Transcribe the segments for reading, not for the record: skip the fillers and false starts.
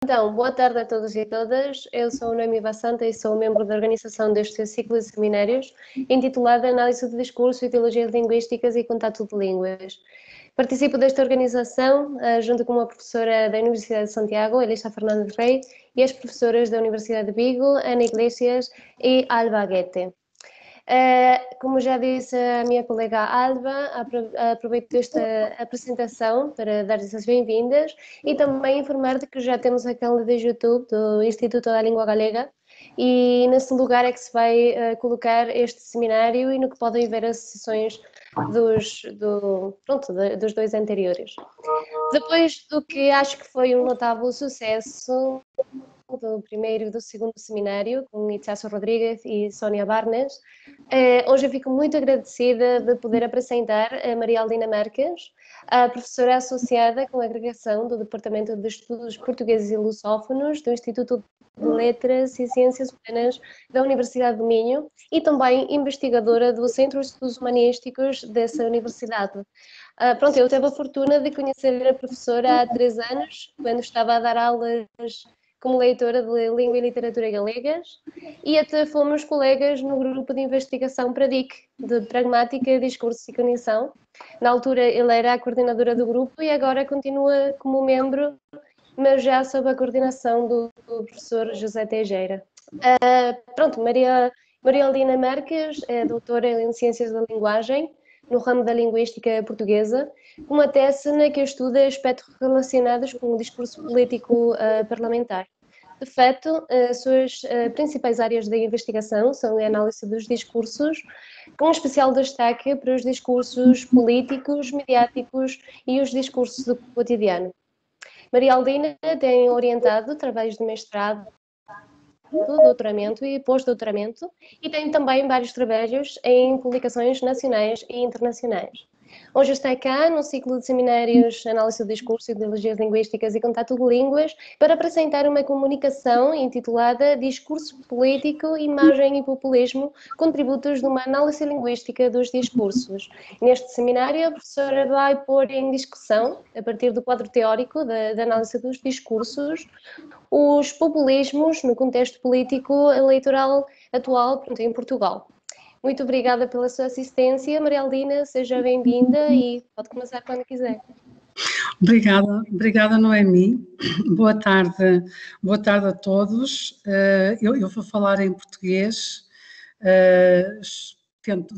Então, boa tarde a todos e todas. Eu sou Noemi Bassanta e sou membro da organização deste ciclo de seminários intitulado Análise do Discurso, Ideologias Linguísticas e Contato de Línguas. Participo desta organização junto com uma professora da Universidade de Santiago, Elisa Fernandes Rey, e as professoras da Universidade de Vigo, Ana Iglesias e Alba Guete. Como já disse a minha colega Alba, aproveito esta apresentação para dar-lhes as bem-vindas e também informar de que já temos a canal de YouTube do Instituto da Língua Galega e nesse lugar é que se vai colocar este seminário e no que podem ver as sessões dos dois anteriores. Depois do que acho que foi um notável sucesso do primeiro e do segundo seminário, com Itzazo Rodrigues e Sónia Barnes. Hoje eu fico muito agradecida de poder apresentar a Maria Aldina Marques, a professora associada com a agregação do Departamento de Estudos Portugueses e Lusófonos do Instituto de Letras e Ciências Humanas da Universidade do Minho e também investigadora do Centro de Estudos Humanísticos dessa universidade. Eu tive a fortuna de conhecer a professora há 3 anos, quando estava a dar aulas como leitora de Língua e Literatura Galegas, e até fomos colegas no grupo de investigação PRADIC, de Pragmática, Discurso e Cognição. Na altura ele era a coordenadora do grupo e agora continua como membro, mas já sob a coordenação do professor José Teixeira. Maria Aldina Marques é doutora em Ciências da Linguagem, no ramo da Linguística Portuguesa, uma tese na que estuda aspectos relacionados com o discurso político parlamentar. De fato, as suas principais áreas de investigação são a análise dos discursos, com especial destaque para os discursos políticos, mediáticos e os discursos do cotidiano. Maria Aldina tem orientado trabalhos de mestrado, doutoramento e pós-doutoramento, e tem também vários trabalhos em publicações nacionais e internacionais. Hoje está cá no ciclo de seminários Análise do Discurso, Ideologias Linguísticas e Contato de Línguas para apresentar uma comunicação intitulada Discurso Político, Imagem e Populismo, Contributos de uma Análise Linguística dos Discursos. Neste seminário, a professora vai pôr em discussão, a partir do quadro teórico da análise dos discursos, os populismos no contexto político eleitoral atual em Portugal. Muito obrigada pela sua assistência, Maria Aldina, seja bem-vinda e pode começar quando quiser. Obrigada Noemi. Boa tarde a todos. Eu vou falar em português,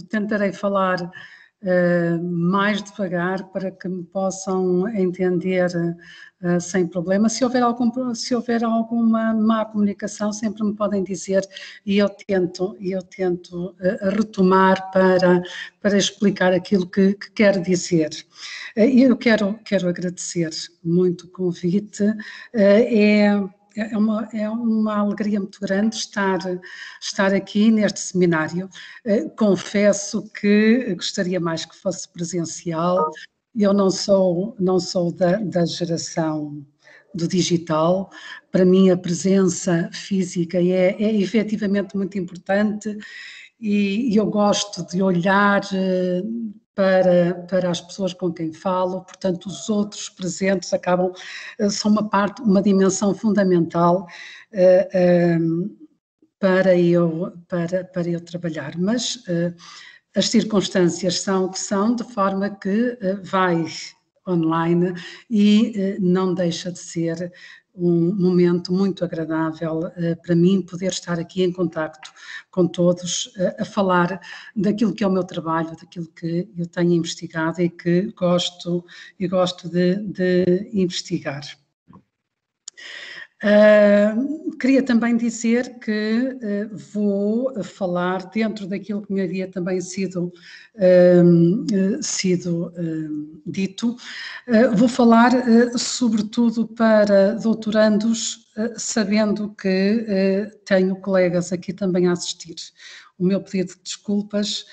tentarei falar mais devagar para que me possam entender sem problema. Se houver alguma má comunicação, sempre me podem dizer e eu tento retomar para explicar aquilo que quero dizer. Eu quero agradecer muito o convite. É uma alegria muito grande estar aqui neste seminário. Confesso que gostaria mais que fosse presencial. Eu não sou da geração do digital. Para mim a presença física é efetivamente muito importante e eu gosto de olhar para as pessoas com quem falo, portanto os outros presentes são uma dimensão fundamental para eu trabalhar, mas as circunstâncias são o que são, de forma que vai online e não deixa de ser um momento muito agradável para mim poder estar aqui em contacto com todos, a falar daquilo que é o meu trabalho, daquilo que eu tenho investigado e que gosto de investigar. Queria também dizer que vou falar dentro daquilo que me havia também sido dito, vou falar sobretudo para doutorandos, sabendo que tenho colegas aqui também a assistir. O meu pedido de desculpas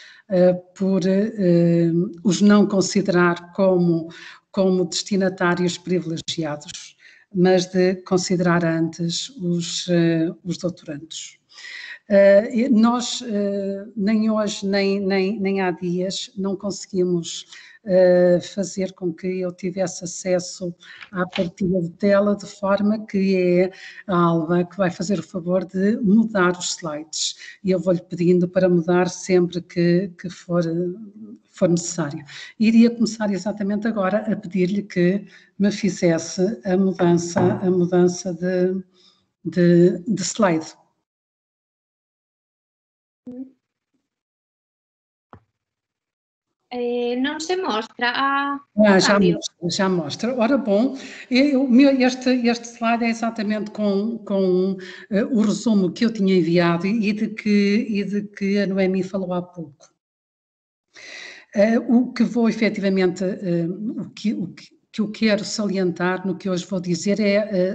por os não considerar como destinatários privilegiados, mas de considerar antes os doutorandos. Nós, nem hoje, nem há dias, não conseguimos fazer com que eu tivesse acesso à partilha de tela, de forma que é a Alba que vai fazer o favor de mudar os slides. E eu vou-lhe pedindo para mudar sempre que for necessário. Iria começar exatamente agora a pedir-lhe que me fizesse a mudança de slide. Não se mostra já mostra. Ora bom, este slide é exatamente com o resumo que eu tinha enviado e de que a Noemi falou há pouco. O que vou efetivamente, o que eu quero salientar no que hoje vou dizer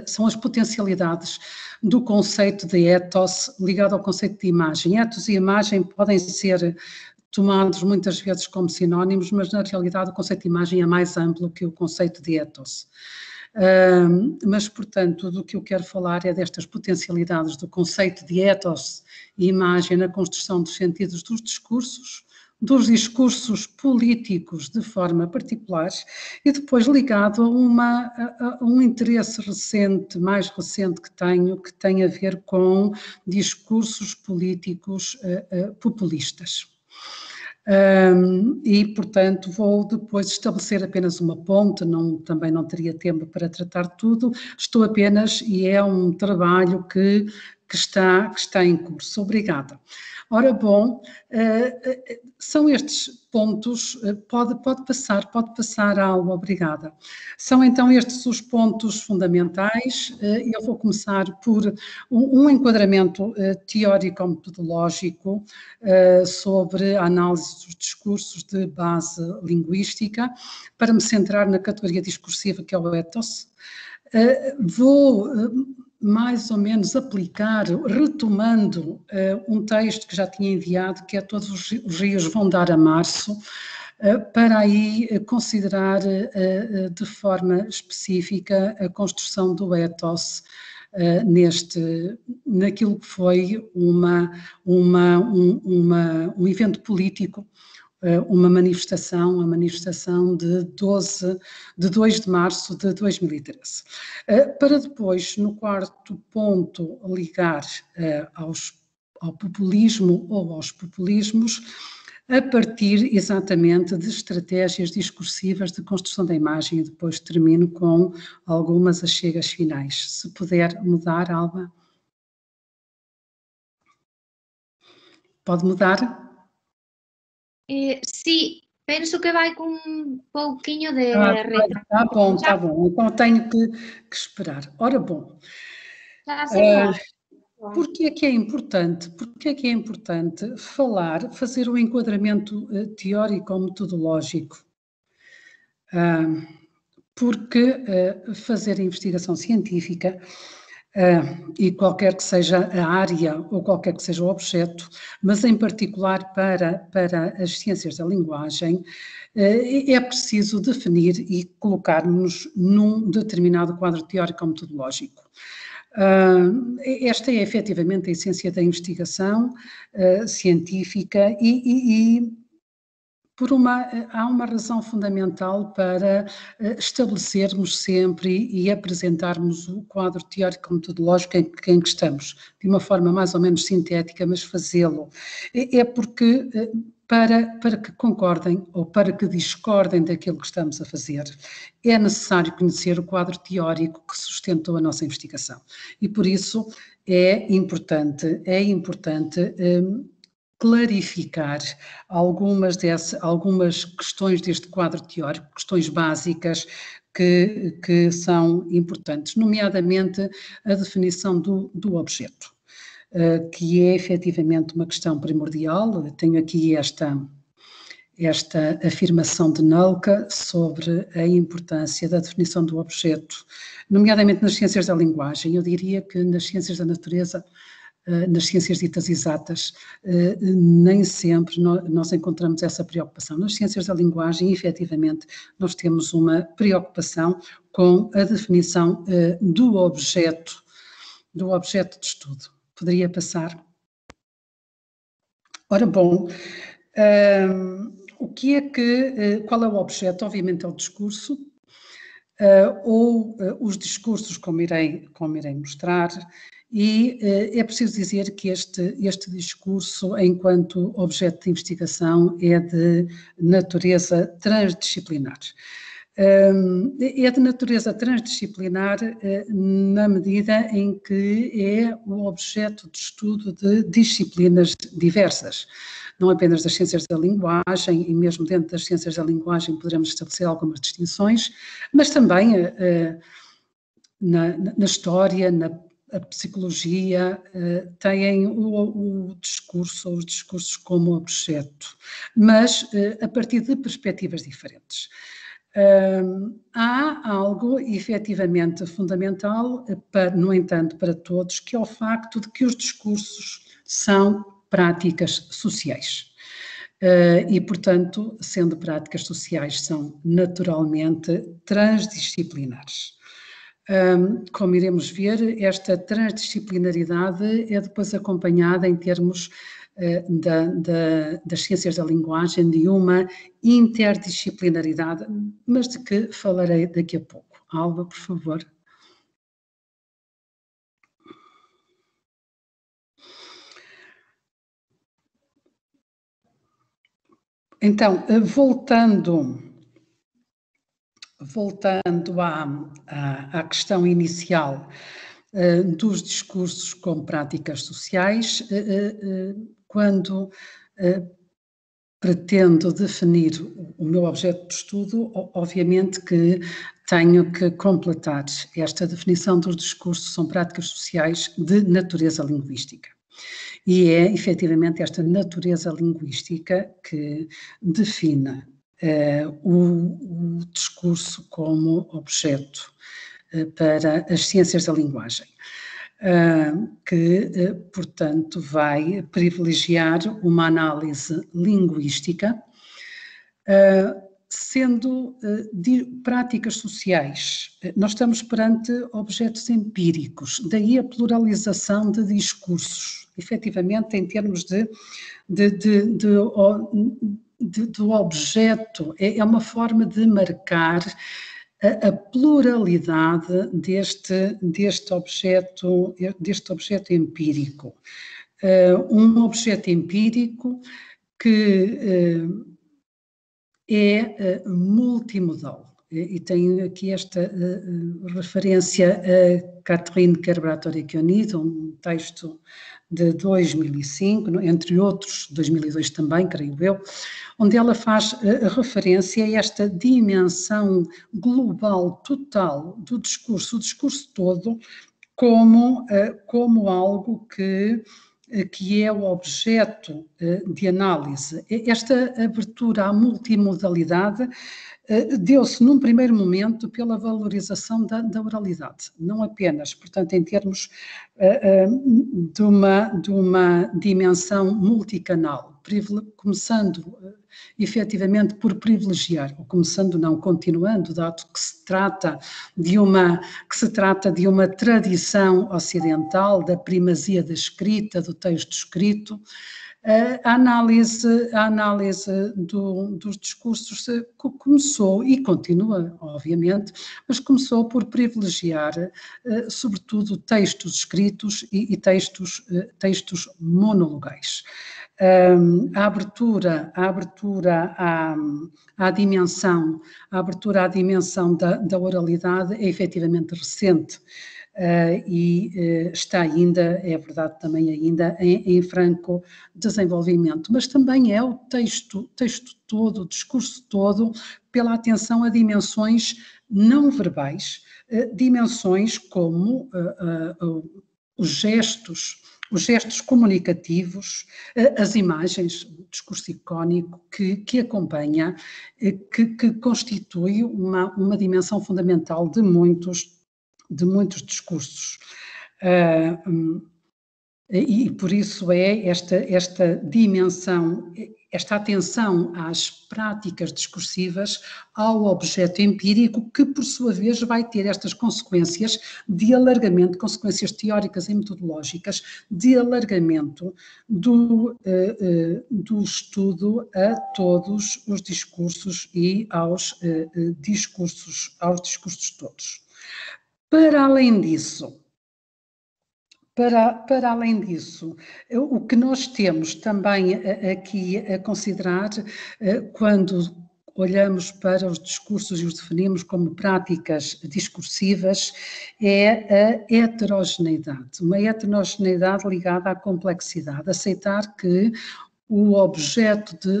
são as potencialidades do conceito de ethos ligado ao conceito de imagem. Ethos e imagem podem ser tomados muitas vezes como sinónimos, mas na realidade o conceito de imagem é mais amplo que o conceito de ethos. Mas, portanto, do que eu quero falar é destas potencialidades do conceito de ethos e imagem na construção dos sentidos dos discursos políticos de forma particular e depois ligado a um interesse mais recente que tem a ver com discursos políticos populistas. E, portanto, vou depois estabelecer apenas uma ponte, também não teria tempo para tratar tudo, e é um trabalho que está em curso. Obrigada. Ora bom, são estes pontos, pode passar Alba, obrigada. São então estes os pontos fundamentais. Eu vou começar por um enquadramento teórico-metodológico sobre a análise dos discursos de base linguística, para me centrar na categoria discursiva que é o ethos. Vou mais ou menos retomando um texto que já tinha enviado, que é Todos os Rios Vão Dar a Março, para aí considerar de forma específica a construção do ethos naquilo que foi um evento político, uma manifestação de 2 de março de 2013. Para depois, no quarto ponto, ligar ao populismo ou aos populismos, a partir exatamente de estratégias discursivas de construção da imagem, e depois termino com algumas achegas finais. Se puder mudar, Alba. Pode mudar? Sim, penso que vai com um pouquinho de retraso. Tá bom, então tenho que esperar. Ora bom, porque é que é importante fazer um enquadramento teórico-metodológico? Porque fazer investigação científica, e qualquer que seja a área ou qualquer que seja o objeto, mas em particular para as ciências da linguagem, é preciso definir e colocar-nos num determinado quadro teórico-metodológico. Esta é efetivamente a essência da investigação científica e há uma razão fundamental para estabelecermos sempre e apresentarmos o quadro teórico-metodológico em que estamos, de uma forma mais ou menos sintética, mas fazê-lo. É porque, para que concordem ou para que discordem daquilo que estamos a fazer, é necessário conhecer o quadro teórico que sustentou a nossa investigação. E por isso é importante clarificar algumas questões deste quadro teórico, questões básicas que são importantes, nomeadamente a definição do objeto, que é efetivamente uma questão primordial. Eu tenho aqui esta afirmação de Nölke sobre a importância da definição do objeto, nomeadamente nas ciências da linguagem. Eu diria que nas ciências da natureza, nas ciências ditas exatas, nem sempre nós encontramos essa preocupação. Nas ciências da linguagem, efetivamente, nós temos uma preocupação com a definição do objeto de estudo. Poderia passar? Ora bom, Qual é o objeto? Obviamente é o discurso, ou os discursos, como irei mostrar, e é preciso dizer que este discurso, enquanto objeto de investigação, é de natureza transdisciplinar. É de natureza transdisciplinar na medida em que é o objeto de estudo de disciplinas diversas, não apenas das ciências da linguagem, e mesmo dentro das ciências da linguagem poderemos estabelecer algumas distinções, mas também na história, na psicologia, têm os discursos como objeto, mas a partir de perspectivas diferentes. Há algo efetivamente fundamental, no entanto, para todos, que é o facto de que os discursos são práticas sociais. E, portanto, sendo práticas sociais, são naturalmente transdisciplinares. Como iremos ver, esta transdisciplinaridade é depois acompanhada em termos das ciências da linguagem de uma interdisciplinaridade, mas de que falarei daqui a pouco. Alba, por favor. Então, voltando à questão inicial dos discursos como práticas sociais, quando pretendo definir o meu objeto de estudo, obviamente que tenho que completar esta definição dos discursos são práticas sociais de natureza linguística. E é, efetivamente, esta natureza linguística que define o discurso como objeto para as ciências da linguagem, que, portanto, vai privilegiar uma análise linguística, sendo práticas sociais. Nós estamos perante objetos empíricos, daí a pluralização de discursos, efetivamente, em termos do objeto, é uma forma de marcar a pluralidade deste objeto empírico. Um objeto empírico que é multimodal. E tenho aqui esta referência a Catherine Kerber-Torrichioni, de um texto de 2005, entre outros, 2002 também, creio eu, onde ela faz referência a esta dimensão global, total do discurso, o discurso todo, como algo que é o objeto de análise. Esta abertura à multimodalidade deu-se num primeiro momento pela valorização da oralidade, não apenas, portanto, em termos de uma dimensão multicanal, começando efetivamente por privilegiar, ou começando não, continuando, dado que se trata de uma tradição ocidental, da primazia da escrita, do texto escrito. A análise dos discursos começou, e continua, obviamente, mas começou por privilegiar, sobretudo, textos escritos e textos monologais. A abertura à dimensão da oralidade é efetivamente recente. E está ainda, é verdade também ainda, em franco desenvolvimento, mas também é o texto todo, o discurso todo, pela atenção a dimensões não verbais, dimensões como os gestos comunicativos, as imagens, o discurso icónico que acompanha, que constitui uma dimensão fundamental de muitos discursos. E por isso é esta dimensão, esta atenção às práticas discursivas, ao objeto empírico, que por sua vez vai ter estas consequências de alargamento, consequências teóricas e metodológicas, de alargamento do estudo a todos os discursos e aos discursos todos. Para além disso, o que nós temos também aqui a considerar, quando olhamos para os discursos e os definimos como práticas discursivas, é a heterogeneidade, uma heterogeneidade ligada à complexidade, aceitar que o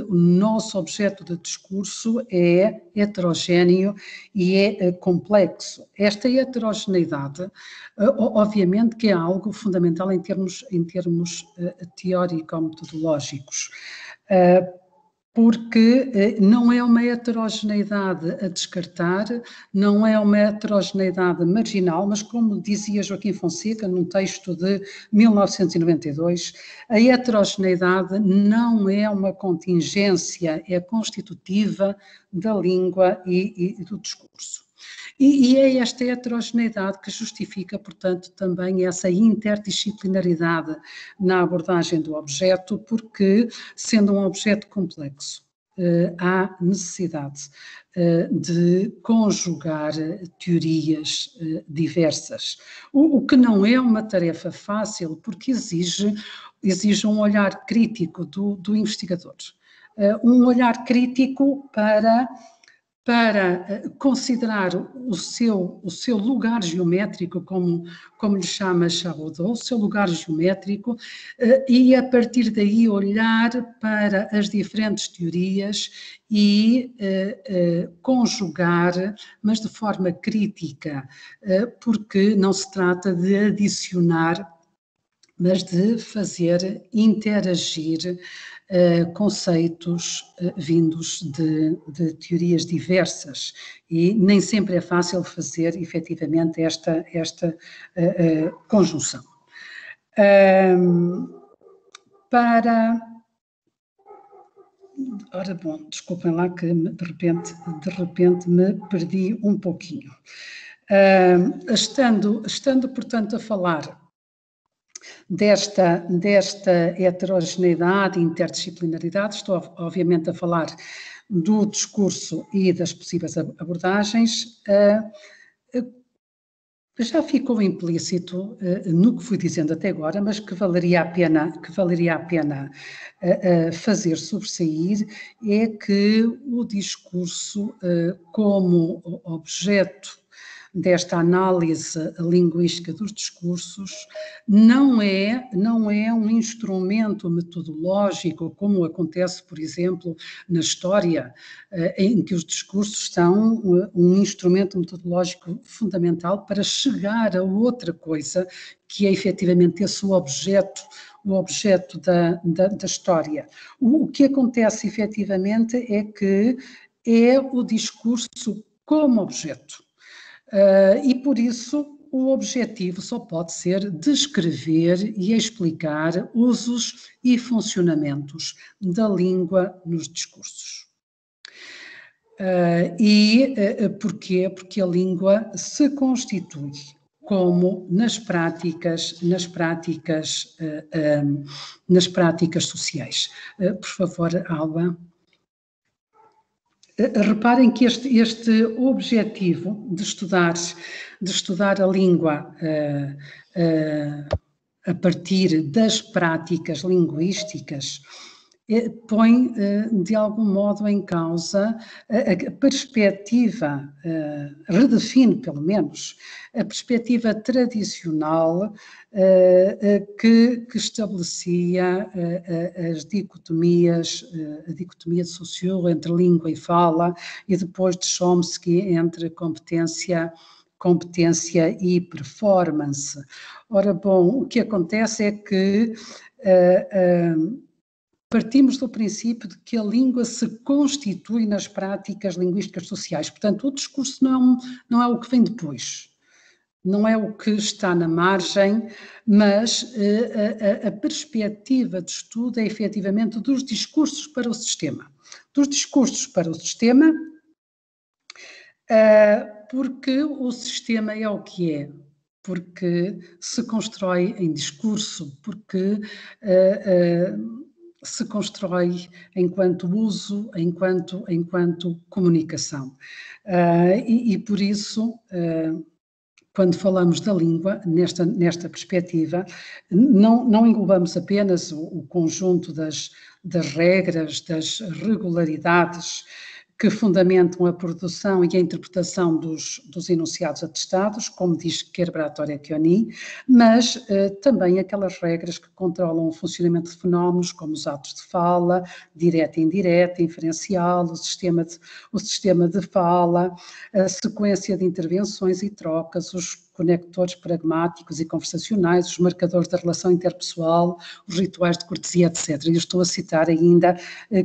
nosso objeto de discurso é heterogéneo e é complexo. Esta heterogeneidade, obviamente que é algo fundamental em termos teórico-metodológicos, porque não é uma heterogeneidade a descartar, não é uma heterogeneidade marginal, mas como dizia Joaquim Fonseca num texto de 1992, a heterogeneidade não é uma contingência, é constitutiva da língua e do discurso. E é esta heterogeneidade que justifica, portanto, também essa interdisciplinaridade na abordagem do objeto, porque, sendo um objeto complexo, há necessidade de conjugar teorias diversas, o que não é uma tarefa fácil, porque exige um olhar crítico do investigador, um olhar crítico para considerar o seu lugar geométrico, como lhe chama Chaboudot, o seu lugar geométrico, e a partir daí olhar para as diferentes teorias e conjugar, mas de forma crítica, porque não se trata de adicionar, mas de fazer interagir conceitos vindos de teorias diversas, e nem sempre é fácil fazer efetivamente esta conjunção. Ora bom, desculpem lá que de repente me perdi um pouquinho. Estando portanto a falar desta heterogeneidade e interdisciplinaridade, estou obviamente a falar do discurso e das possíveis abordagens. Já ficou implícito no que fui dizendo até agora, mas que valeria a pena fazer sobressair, é que o discurso, como objeto desta análise linguística dos discursos, não é um instrumento metodológico, como acontece, por exemplo, na história, em que os discursos são um instrumento metodológico fundamental para chegar a outra coisa, que é efetivamente esse o objeto da história. O que acontece efetivamente é que é o discurso como objeto. E por isso o objetivo só pode ser descrever e explicar usos e funcionamentos da língua nos discursos. Porquê? Porque a língua se constitui como nas práticas sociais. Por favor, Alba. Reparem que este objetivo de estudar a língua a partir das práticas linguísticas põe de algum modo em causa a perspectiva, redefine pelo menos, a perspectiva tradicional que estabelecia as dicotomias, a dicotomia de Saussure entre língua e fala, e depois de Chomsky entre competência e performance. Ora bom, o que acontece é que partimos do princípio de que a língua se constitui nas práticas linguísticas sociais, portanto o discurso não é o que vem depois. não é o que está na margem, mas a perspectiva de estudo é efetivamente dos discursos para o sistema. Dos discursos para o sistema, porque o sistema é o que é, porque se constrói em discurso, porque se constrói enquanto uso, enquanto comunicação. E por isso, quando falamos da língua, nesta perspectiva, não englobamos apenas o conjunto das regras, das regularidades que fundamentam a produção e a interpretação dos enunciados atestados, como diz Kerbrat-Orekioni, mas também aquelas regras que controlam o funcionamento de fenómenos, como os atos de fala, direta e indireta, inferencial, o sistema de fala, a sequência de intervenções e trocas, os conectores pragmáticos e conversacionais, os marcadores da relação interpessoal, os rituais de cortesia, etc. E estou a citar ainda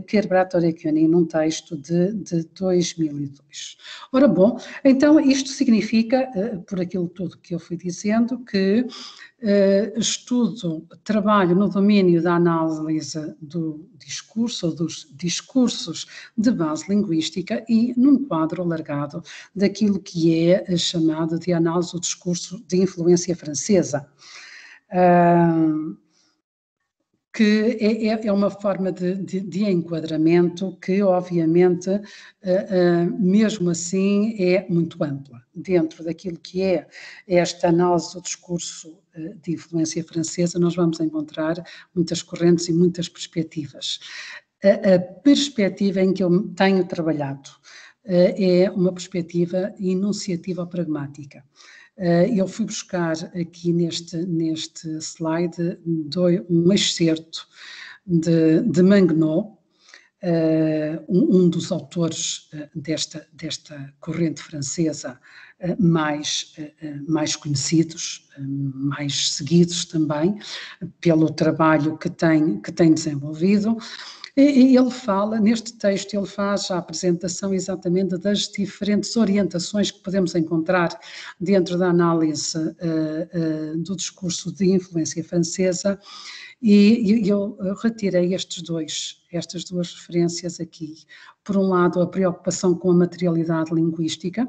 Kerbrat-Orekioni num texto de 2002. Ora bom, então isto significa, por aquilo tudo que eu fui dizendo, que trabalho no domínio da análise do discurso, ou dos discursos de base linguística e num quadro alargado daquilo que é chamado de análise do discurso de influência francesa, que é uma forma de enquadramento que, obviamente, mesmo assim, é muito ampla. Dentro daquilo que é esta análise do discurso de influência francesa, nós vamos encontrar muitas correntes e muitas perspectivas. A perspectiva em que eu tenho trabalhado é uma perspectiva enunciativa pragmática. Eu fui buscar aqui neste slide um excerto de Manguenot, um dos autores desta corrente francesa mais conhecidos, mais seguidos também, pelo trabalho que tem desenvolvido. E ele fala, neste texto, ele faz a apresentação exatamente das diferentes orientações que podemos encontrar dentro da análise do discurso de influência francesa, e eu retirei estas duas referências aqui. Por um lado, a preocupação com a materialidade linguística,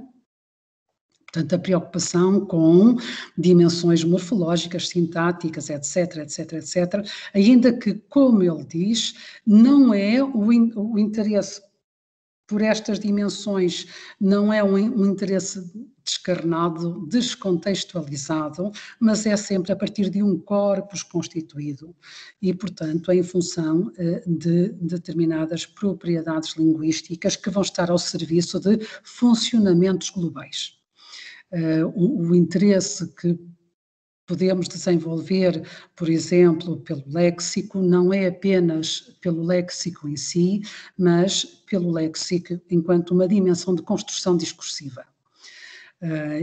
portanto, a preocupação com dimensões morfológicas, sintáticas, etc., etc., etc., ainda que, como ele diz, não é o interesse por estas dimensões, não é um interesse descarnado, descontextualizado, mas é sempre a partir de um corpus constituído e, portanto, em função de determinadas propriedades linguísticas que vão estar ao serviço de funcionamentos globais. O interesse que podemos desenvolver, por exemplo, pelo léxico, não é apenas pelo léxico em si, mas pelo léxico enquanto uma dimensão de construção discursiva.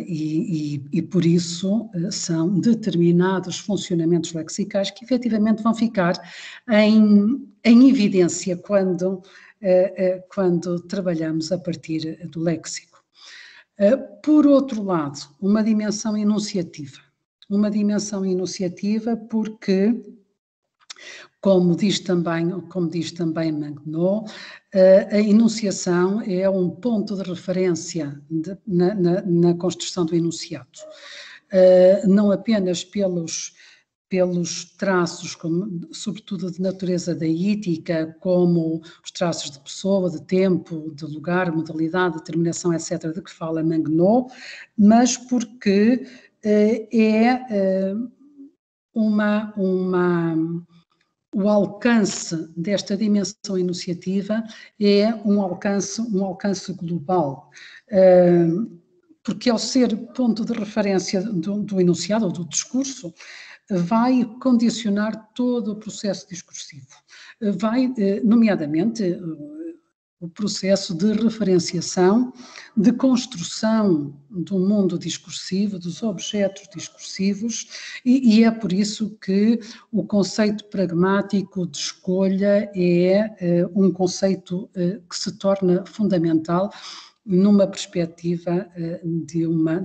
E por isso são determinados funcionamentos lexicais que efetivamente vão ficar em evidência quando trabalhamos a partir do léxico. Por outro lado, uma dimensão enunciativa porque, como diz também Manguenot, a enunciação é um ponto de referência na construção do enunciado, não apenas pelos traços, sobretudo de natureza deítica, como os traços de pessoa, de tempo, de lugar, modalidade, determinação, etc., de que fala Manguenot, mas porque o alcance desta dimensão enunciativa é um alcance global, porque ao ser ponto de referência do enunciado ou do discurso, vai condicionar todo o processo discursivo, vai, nomeadamente, o processo de referenciação, de construção do mundo discursivo, dos objetos discursivos, e é por isso que o conceito pragmático de escolha é um conceito que se torna fundamental numa perspectiva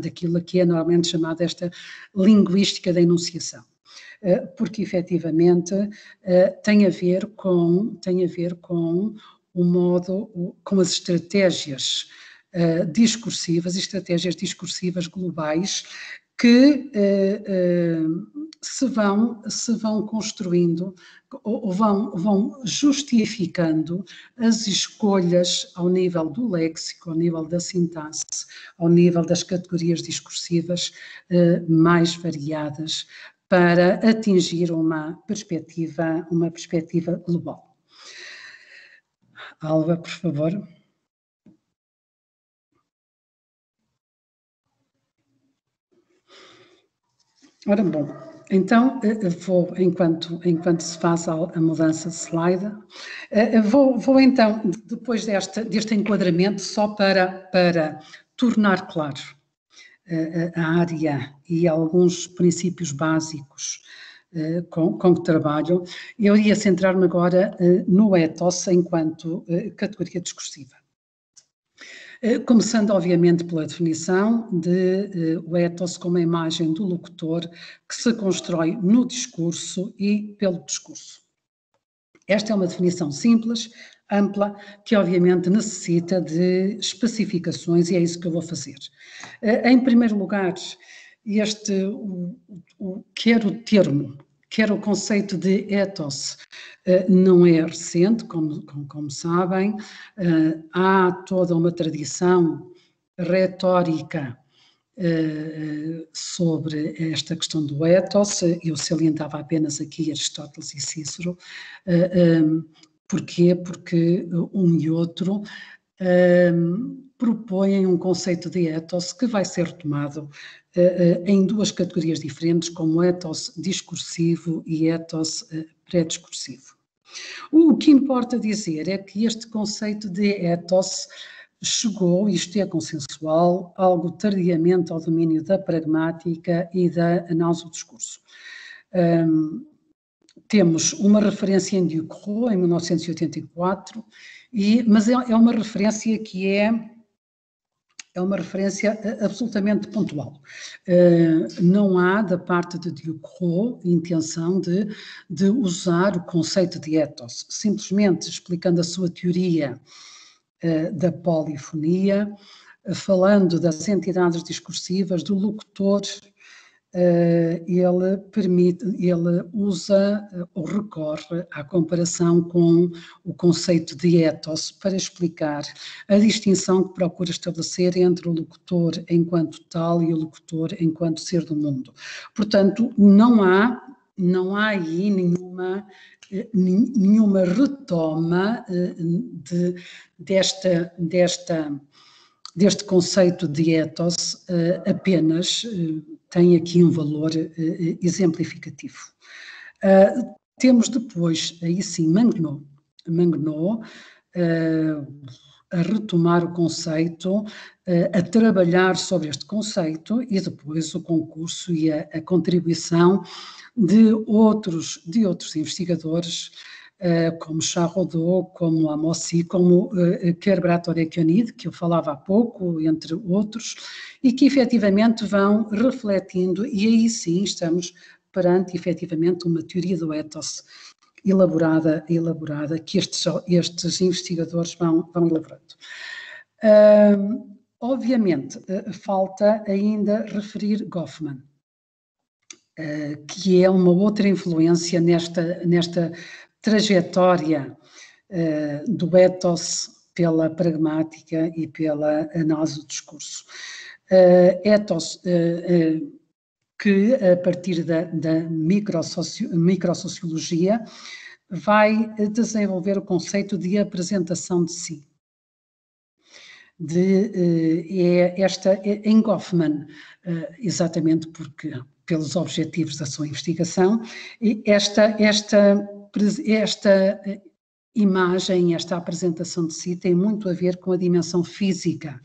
daquilo que é normalmente chamada esta linguística da enunciação. Porque efetivamente tem a ver com o modo, com as estratégias discursivas e estratégias discursivas globais que se vão construindo ou vão justificando as escolhas ao nível do léxico, ao nível da sintaxe, ao nível das categorias discursivas mais variadas, para atingir uma perspectiva global. Alva, por favor. Ora bom, então vou, enquanto se faz a mudança de slide, vou então, depois deste enquadramento, só para tornar claro a área e alguns princípios básicos com que trabalho, eu ia centrar-me agora no ethos enquanto categoria discursiva. Começando, obviamente, pela definição de o ethos como a imagem do locutor que se constrói no discurso e pelo discurso. Esta é uma definição simples, ampla, que obviamente necessita de especificações e é isso que eu vou fazer. Em primeiro lugar, quer o conceito de ethos, não é recente, como sabem, há toda uma tradição retórica sobre esta questão do ethos. Eu salientava apenas aqui Aristóteles e Cícero. Porquê? Porque um e outro propõem um conceito de ethos que vai ser retomado em duas categorias diferentes, como ethos discursivo e ethos pré-discursivo. O que importa dizer é que este conceito de ethos chegou, isto é consensual, algo tardiamente ao domínio da pragmática e da análise do discurso. Temos uma referência em Ducrot, em 1984, mas é uma referência que é uma referência absolutamente pontual. Não há, da parte de Ducrot, intenção de usar o conceito de ethos, simplesmente explicando a sua teoria da polifonia, falando das entidades discursivas, do locutor. Ele usa ou recorre à comparação com o conceito de ethos para explicar a distinção que procura estabelecer entre o locutor enquanto tal e o locutor enquanto ser do mundo. Portanto, não há aí nenhuma retoma deste conceito de ethos, apenas tem aqui um valor exemplificativo. Temos depois, aí sim, Mangnon a retomar o conceito, a trabalhar sobre este conceito e depois o concurso e a contribuição de outros investigadores, como Charrodot, como Amossi, como Kerbrator-Econide, que eu falava há pouco, entre outros, e que efetivamente vão refletindo, e aí sim estamos perante efetivamente uma teoria do ethos elaborada que estes investigadores vão elaborando. Obviamente, falta ainda referir Goffman, que é uma outra influência nesta trajetória do ethos pela pragmática e pela análise do discurso. Ethos que, a partir da microsociologia, vai desenvolver o conceito de apresentação de si. Em Goffman, exatamente pelos objetivos da sua investigação, esta imagem, esta apresentação de si tem muito a ver com a dimensão física,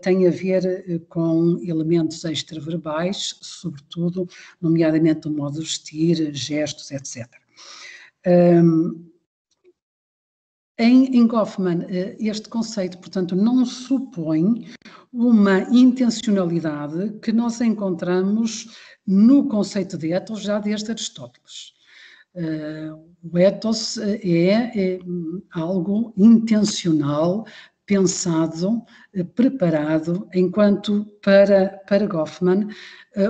tem a ver com elementos extraverbais, sobretudo, nomeadamente o modo de vestir, gestos, etc. Em Goffman, este conceito, portanto, não supõe uma intencionalidade que nós encontramos no conceito de ethos já desde Aristóteles. O ethos é algo intencional, pensado, preparado, enquanto para Goffman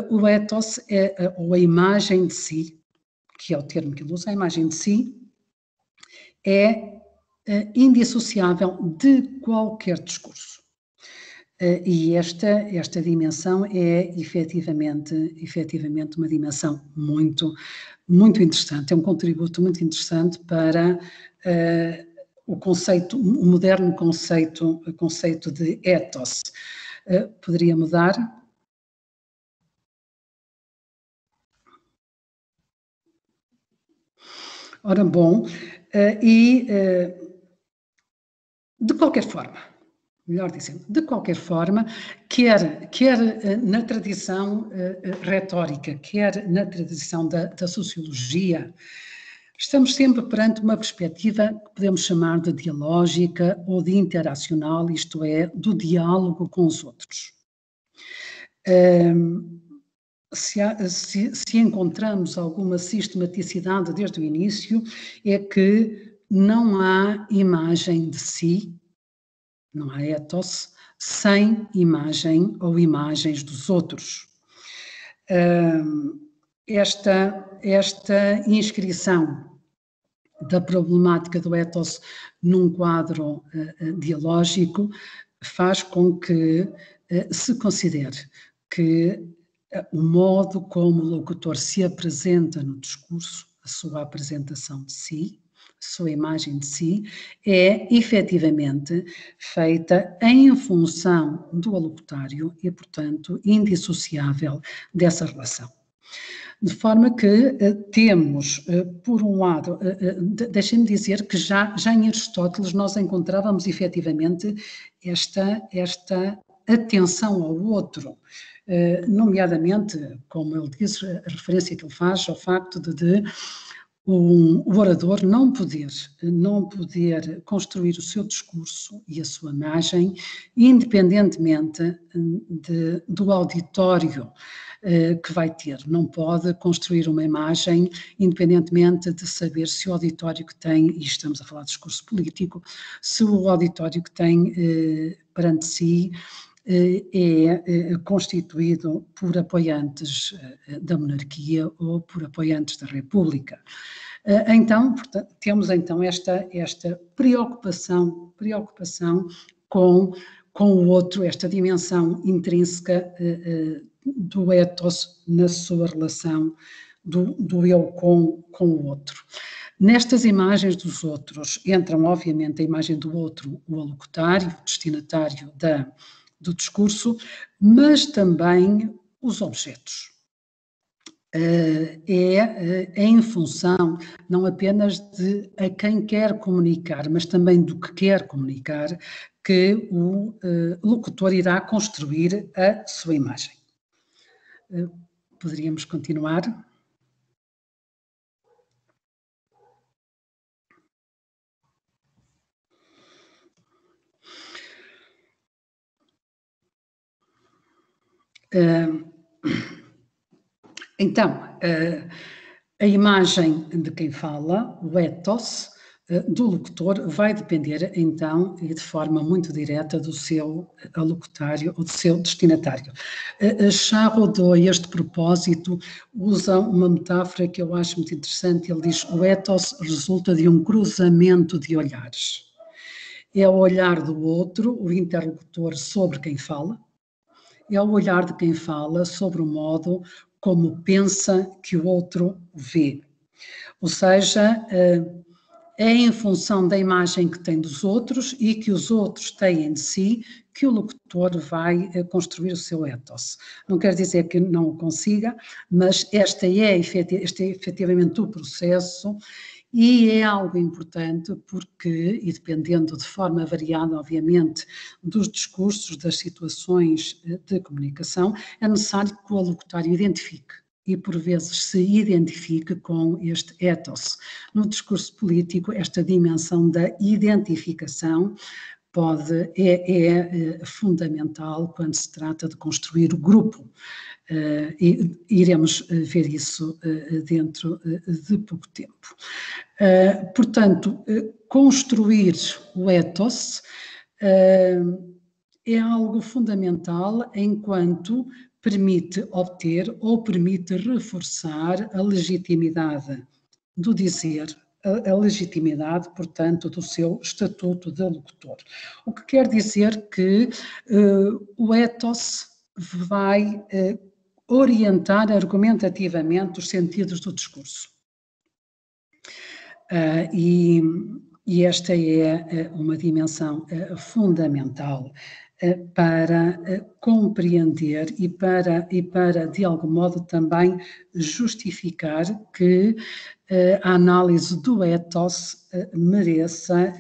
o ethos ou a imagem de si, que é o termo que ele usa, a imagem de si, é indissociável de qualquer discurso. E esta dimensão é efetivamente uma dimensão muito interessante, é um contributo muito interessante para o moderno conceito de ethos. Poderia mudar? Ora bom, de qualquer forma, melhor dizendo, de qualquer forma, quer na tradição retórica, quer na tradição da sociologia, estamos sempre perante uma perspectiva que podemos chamar de dialógica ou de interacional, isto é, do diálogo com os outros. Se encontramos alguma sistematicidade desde o início, é que não há imagem de si, não há ethos, sem imagem ou imagens dos outros. Esta inscrição da problemática do ethos num quadro dialógico faz com que se considere que o modo como o locutor se apresenta no discurso, a sua apresentação de si, a sua imagem de si, é efetivamente feita em função do alocutário e, portanto, indissociável dessa relação. De forma que temos, por um lado, deixem-me dizer que já em Aristóteles nós encontrávamos efetivamente esta atenção ao outro, nomeadamente, como ele diz, a referência que ele faz ao facto de o orador não poder construir o seu discurso e a sua imagem independentemente do auditório que vai ter. Não pode construir uma imagem independentemente de saber se o auditório que tem, e estamos a falar de discurso político, se o auditório que tem perante si é constituído por apoiantes da monarquia ou por apoiantes da República. Então, portanto, temos então esta preocupação com o outro, esta dimensão intrínseca do ethos na sua relação do eu com o outro. Nestas imagens dos outros entram, obviamente, a imagem do outro, o alocutário, o destinatário do discurso, mas também os objetos. É em função não apenas de a quem quer comunicar, mas também do que quer comunicar, que o locutor irá construir a sua imagem. Poderíamos continuar? Então, a imagem de quem fala, o ethos do locutor, vai depender então e de forma muito direta do seu alocutário ou do seu destinatário. Charrodot, a este propósito, usa uma metáfora que eu acho muito interessante. Ele diz: o ethos resulta de um cruzamento de olhares. É o olhar do outro, o interlocutor, sobre quem fala, é o olhar de quem fala sobre o modo como pensa que o outro vê. Ou seja, é em função da imagem que tem dos outros e que os outros têm de si que o locutor vai construir o seu ethos. Não quer dizer que não o consiga, mas este é efetivamente o processo. E é algo importante porque, e dependendo de forma variada, obviamente, dos discursos, das situações de comunicação, é necessário que o alocutário identifique e por vezes se identifique com este ethos. No discurso político, esta dimensão da identificação é fundamental quando se trata de construir o grupo. E iremos ver isso dentro de pouco tempo. Portanto, construir o ethos é algo fundamental enquanto permite obter ou permite reforçar a legitimidade do dizer, a legitimidade, portanto, do seu estatuto de locutor. O que quer dizer que o ethos vai orientar argumentativamente os sentidos do discurso. E esta é uma dimensão fundamental para compreender e para, de algum modo, também justificar que a análise do ethos mereça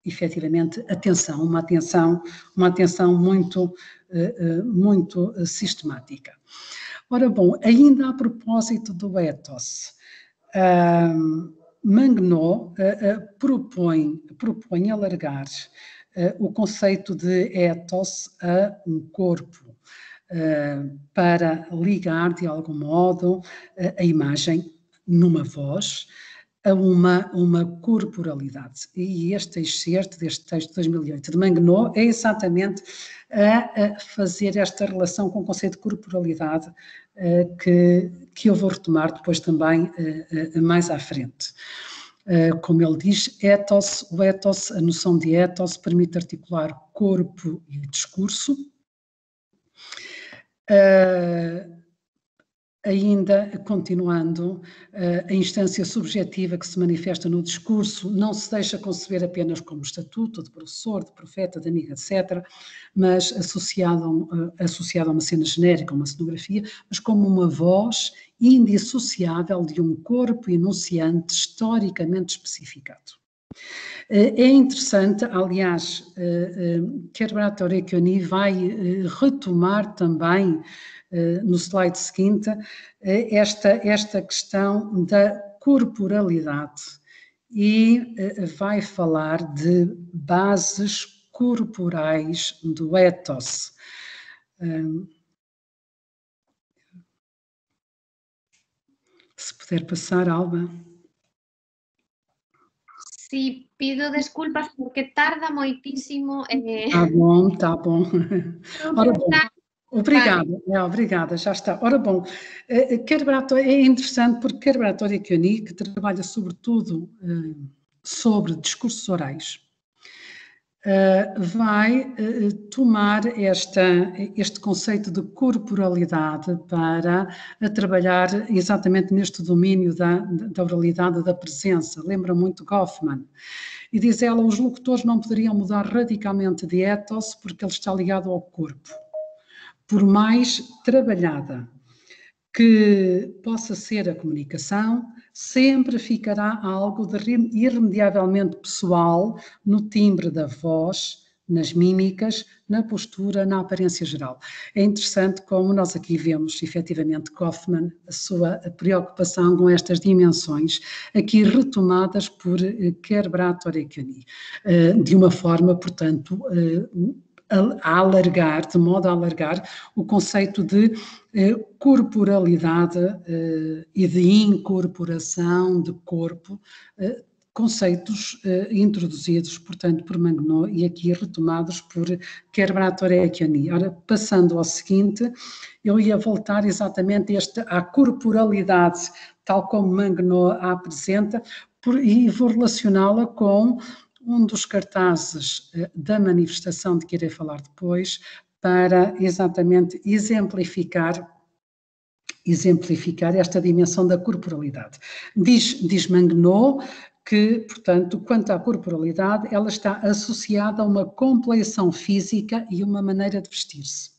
efetivamente atenção, uma atenção muito sistemática. Ora bom, ainda a propósito do ethos, Manguenau propõe alargar o conceito de ethos a um corpo, para ligar de algum modo a imagem numa voz a uma corporalidade. E este excerto deste texto de 2008 de Manguenau é exatamente a fazer esta relação com o conceito de corporalidade que eu vou retomar depois também mais à frente. Como ele diz, a noção de ethos permite articular corpo e discurso. Ainda continuando, a instância subjetiva que se manifesta no discurso não se deixa conceber apenas como estatuto de professor, de profeta, de amigo, etc., mas associado a uma cena genérica, uma cenografia, mas como uma voz indissociável de um corpo enunciante historicamente especificado. É interessante, aliás, Kerbrat Orecchioni vai retomar também no slide seguinte esta questão da corporalidade e vai falar de bases corporais do ethos. Se puder passar, Alba. Sí, pido desculpas porque tarda moitísimo. Tá bom. Ora bom, obrigada, já está. Ora bom, é interessante porque Kerbrat Orecchioni, que trabalha sobretudo sobre discursos orais, vai tomar este conceito de corporalidade para trabalhar exatamente neste domínio da oralidade, da presença. Lembra muito Goffman. E diz ela, os locutores não poderiam mudar radicalmente de ethos porque ele está ligado ao corpo. Por mais trabalhada que possa ser a comunicação, sempre ficará algo de irremediavelmente pessoal no timbre da voz, nas mímicas, na postura, na aparência geral. É interessante como nós aqui vemos, efetivamente, Goffman, a sua preocupação com estas dimensões, aqui retomadas por Kerbrat Orecchioni, de uma forma, portanto, de modo a alargar o conceito de corporalidade e de incorporação de corpo, conceitos introduzidos, portanto, por Manguenau e aqui retomados por Kerbrat Orecchioni. Ora, passando ao seguinte, eu ia voltar exatamente à corporalidade, tal como Manguenau a apresenta, e vou relacioná-la com um dos cartazes da manifestação de que irei falar depois, para exatamente exemplificar esta dimensão da corporalidade. Diz Manguenau que, portanto, quanto à corporalidade, ela está associada a uma compleição física e uma maneira de vestir-se.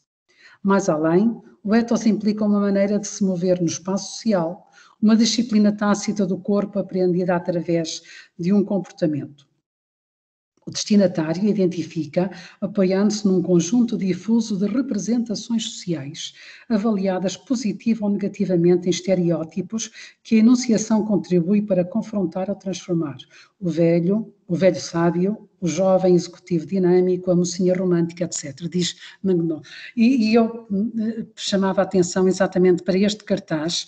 Mais além, o ethos implica uma maneira de se mover no espaço social, uma disciplina tácita do corpo apreendida através de um comportamento. O destinatário identifica apoiando-se num conjunto difuso de representações sociais, avaliadas positiva ou negativamente em estereótipos, que a enunciação contribui para confrontar ou transformar. O velho sábio, o jovem executivo dinâmico, a mocinha romântica, etc., diz Magnon. E eu chamava a atenção exatamente para este cartaz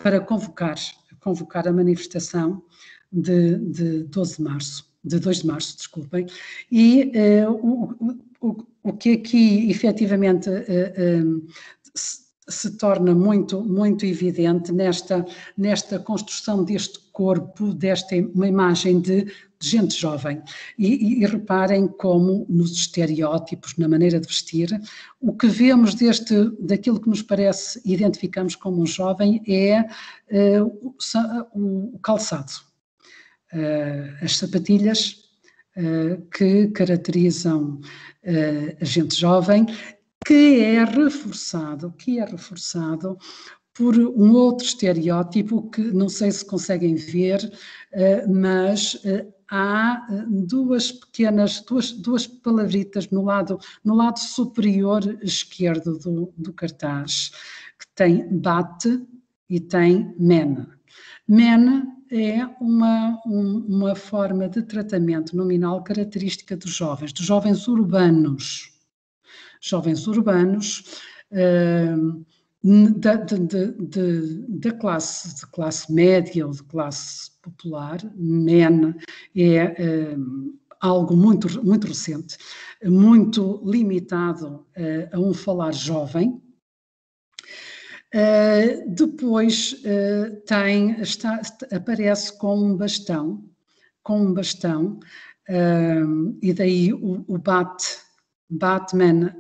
para convocar a manifestação de 2 de março, desculpem, e o que aqui efetivamente se torna muito, muito evidente nesta construção deste corpo, uma imagem de gente jovem. E reparem como nos estereótipos, na maneira de vestir, o que vemos daquilo que nos parece, identificamos como um jovem, é o calçado. As sapatilhas que caracterizam a gente jovem, que é reforçado por um outro estereótipo que não sei se conseguem ver, mas há duas palavritas no lado superior esquerdo do cartaz, que tem bate e tem men. Men é uma forma de tratamento nominal característica dos jovens urbanos. Jovens urbanos da classe média ou de classe popular. Men é algo muito, muito recente, muito limitado a um falar jovem. Depois aparece com um bastão, e daí o Batman,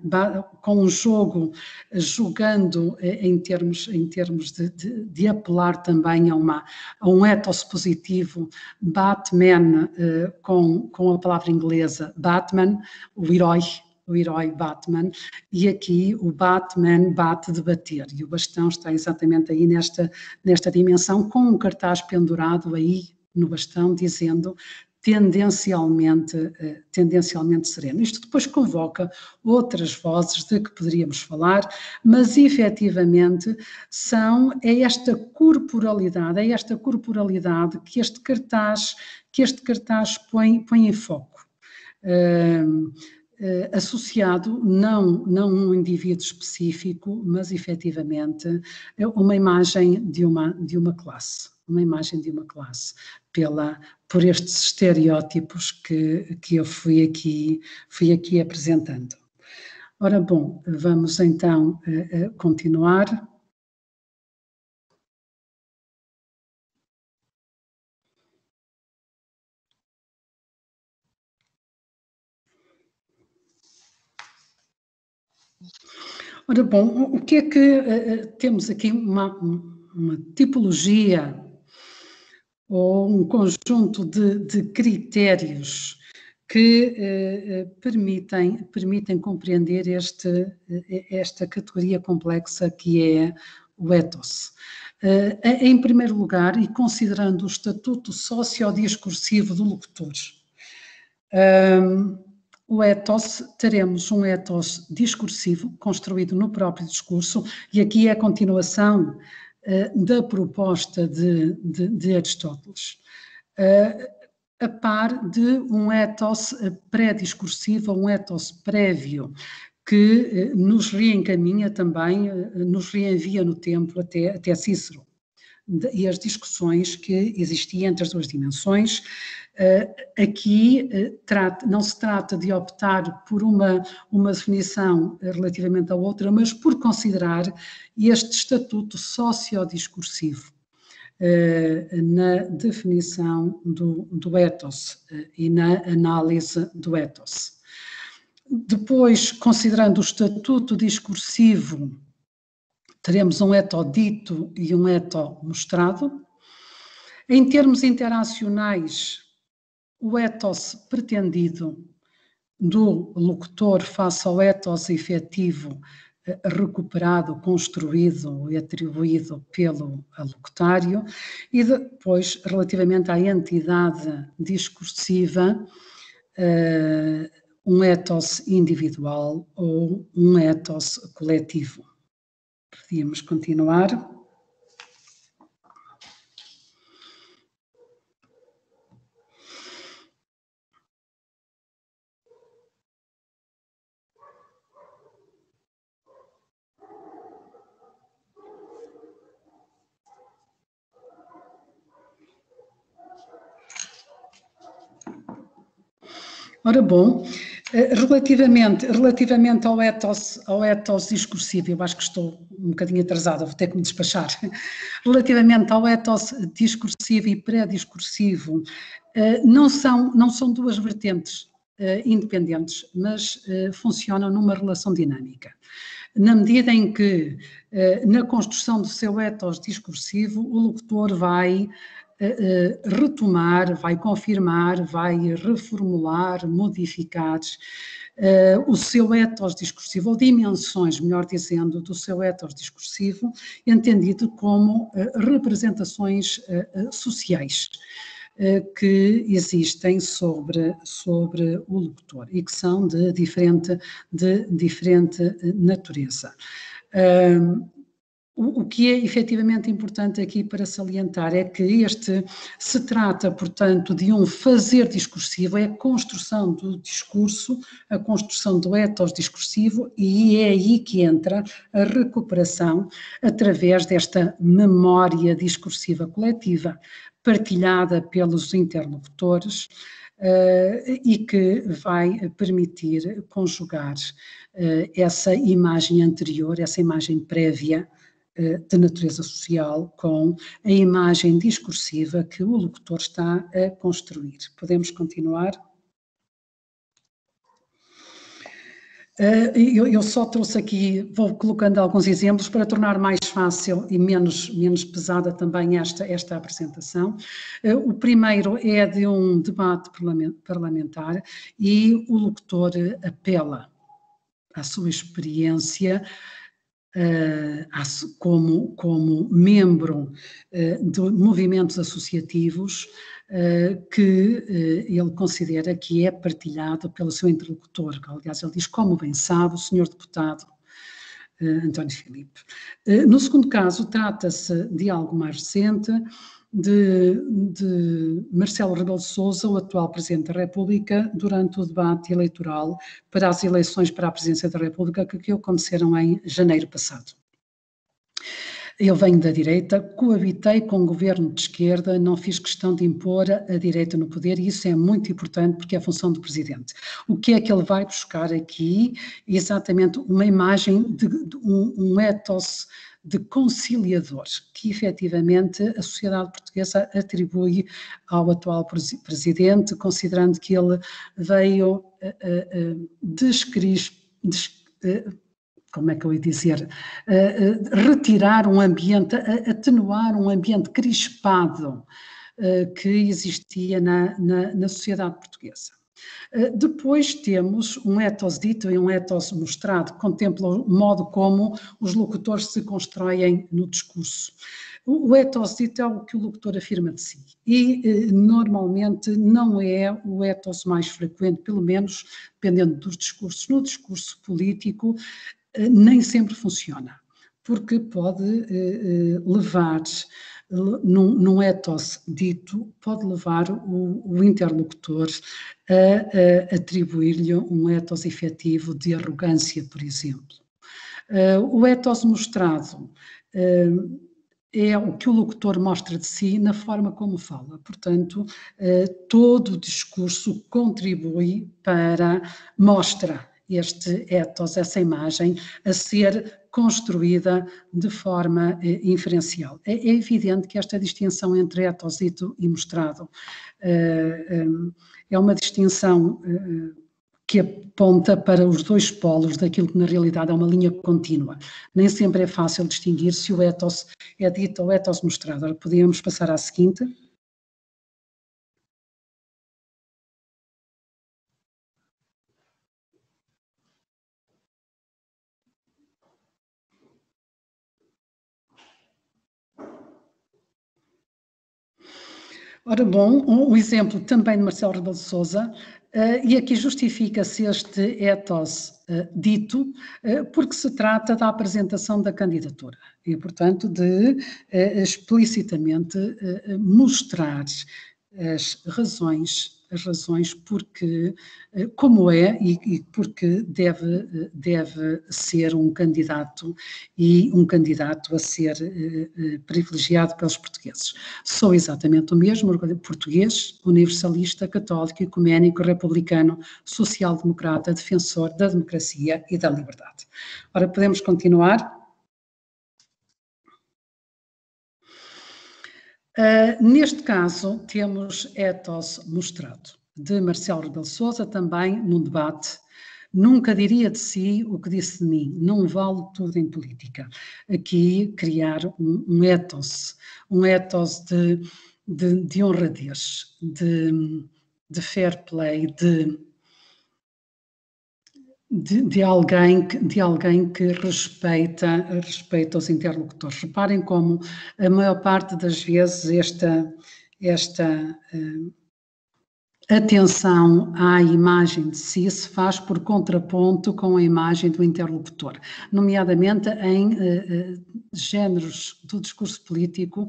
com um jogo, jogando em termos de apelar também a um ethos positivo. Batman, com a palavra inglesa Batman, o herói Batman, e aqui o Batman bate de bater, e o bastão está exatamente aí nesta dimensão, com um cartaz pendurado aí no bastão dizendo tendencialmente sereno. Isto depois convoca outras vozes de que poderíamos falar, mas efetivamente é esta corporalidade que este cartaz põe em foco. Associado não um indivíduo específico, mas efetivamente uma imagem de uma classe, por estes estereótipos que eu fui aqui apresentando. Ora bom, vamos então continuar. Ora bom, o que é que temos aqui uma tipologia ou um conjunto de critérios que permitem compreender esta categoria complexa que é o ethos. Em primeiro lugar, e considerando o estatuto sociodiscursivo do locutor, o ethos, teremos um ethos discursivo construído no próprio discurso, e aqui é a continuação da proposta de Aristóteles, a par de um ethos pré-discursivo, um ethos prévio, que nos reencaminha também, nos reenvia no tempo até Cícero, e as discussões que existiam entre as duas dimensões. Aqui não se trata de optar por uma definição relativamente à outra, mas por considerar este estatuto sociodiscursivo na definição do ethos e na análise do ethos. Depois, considerando o estatuto discursivo, teremos um ethos dito e um ethos mostrado. Em termos interacionais, o ethos pretendido do locutor face ao ethos efetivo recuperado, construído e atribuído pelo alocutário, e depois, relativamente à entidade discursiva, um ethos individual ou um ethos coletivo. Podíamos continuar. Ora bom, relativamente ao ethos discursivo, eu acho que estou um bocadinho atrasada, vou ter que me despachar. Relativamente ao ethos discursivo e pré-discursivo, não são duas vertentes independentes, mas funcionam numa relação dinâmica. Na medida em que, na construção do seu ethos discursivo, o locutor vai retomar, vai confirmar, vai reformular, modificar o seu ethos discursivo, ou dimensões, melhor dizendo, do seu ethos discursivo, entendido como representações sociais que existem sobre o locutor e que são de diferente natureza. O que é efetivamente importante aqui para salientar é que se trata, portanto, de um fazer discursivo, é a construção do discurso, a construção do ethos discursivo, e é aí que entra a recuperação através desta memória discursiva coletiva, partilhada pelos interlocutores, e que vai permitir conjugar essa imagem anterior, essa imagem prévia, de natureza social, com a imagem discursiva que o locutor está a construir. Podemos continuar? Eu só trouxe aqui, vou colocando alguns exemplos para tornar mais fácil e menos pesada também esta apresentação. O primeiro é de um debate parlamentar e o locutor apela à sua experiência como membro de movimentos associativos que ele considera que é partilhado pelo seu interlocutor. Aliás, ele diz, como bem sabe, o senhor deputado António Filipe. No segundo caso, trata-se de algo mais recente, de Marcelo Rebelo de Sousa, o atual Presidente da República, durante o debate eleitoral para as eleições para a Presidência da República que aconteceram em janeiro passado. Eu venho da direita, coabitei com o governo de esquerda, não fiz questão de impor a direita no poder, e isso é muito importante porque é a função do Presidente. O que é que ele vai buscar aqui? Exatamente uma imagem de um ethos de conciliador, que efetivamente a sociedade portuguesa atribui ao atual Presidente, considerando que ele veio como é que eu ia dizer, retirar um ambiente, atenuar um ambiente crispado que existia na sociedade portuguesa. Depois temos um ethos dito e um ethos mostrado, que contempla o modo como os locutores se constroem no discurso. O ethos dito é o que o locutor afirma de si e normalmente não é o ethos mais frequente, pelo menos dependendo dos discursos. No discurso político nem sempre funciona, porque pode levar, num ethos dito, pode levar o interlocutor a atribuir-lhe um ethos efetivo de arrogância, por exemplo. O ethos mostrado é o que o locutor mostra de si na forma como fala. Portanto, todo o discurso contribui para mostrar este ethos, essa imagem, a ser construída de forma inferencial. É evidente que esta distinção entre ethos dito e mostrado é uma distinção que aponta para os dois polos daquilo que na realidade é uma linha contínua. Nem sempre é fácil distinguir se o ethos é dito ou ethos mostrado. Agora podíamos passar à seguinte. Ora bom, um exemplo também de Marcelo Rebelo de Sousa, e aqui justifica-se este ethos dito, porque se trata da apresentação da candidatura e, portanto, de explicitamente mostrar as razões porque, como é e porque deve ser um candidato e um candidato a ser privilegiado pelos portugueses. Sou exatamente o mesmo, português, universalista, católico, ecuménico, republicano, social-democrata, defensor da democracia e da liberdade. Ora, podemos continuar? Neste caso, temos ethos mostrado, de Marcelo Rebelo de Sousa, também num debate. Nunca diria de si o que disse de mim, não vale tudo em política. Aqui criar um ethos de honradez, de fair play, de alguém que respeita os interlocutores. Reparem como a maior parte das vezes esta atenção à imagem de si se faz por contraponto com a imagem do interlocutor, nomeadamente em géneros do discurso político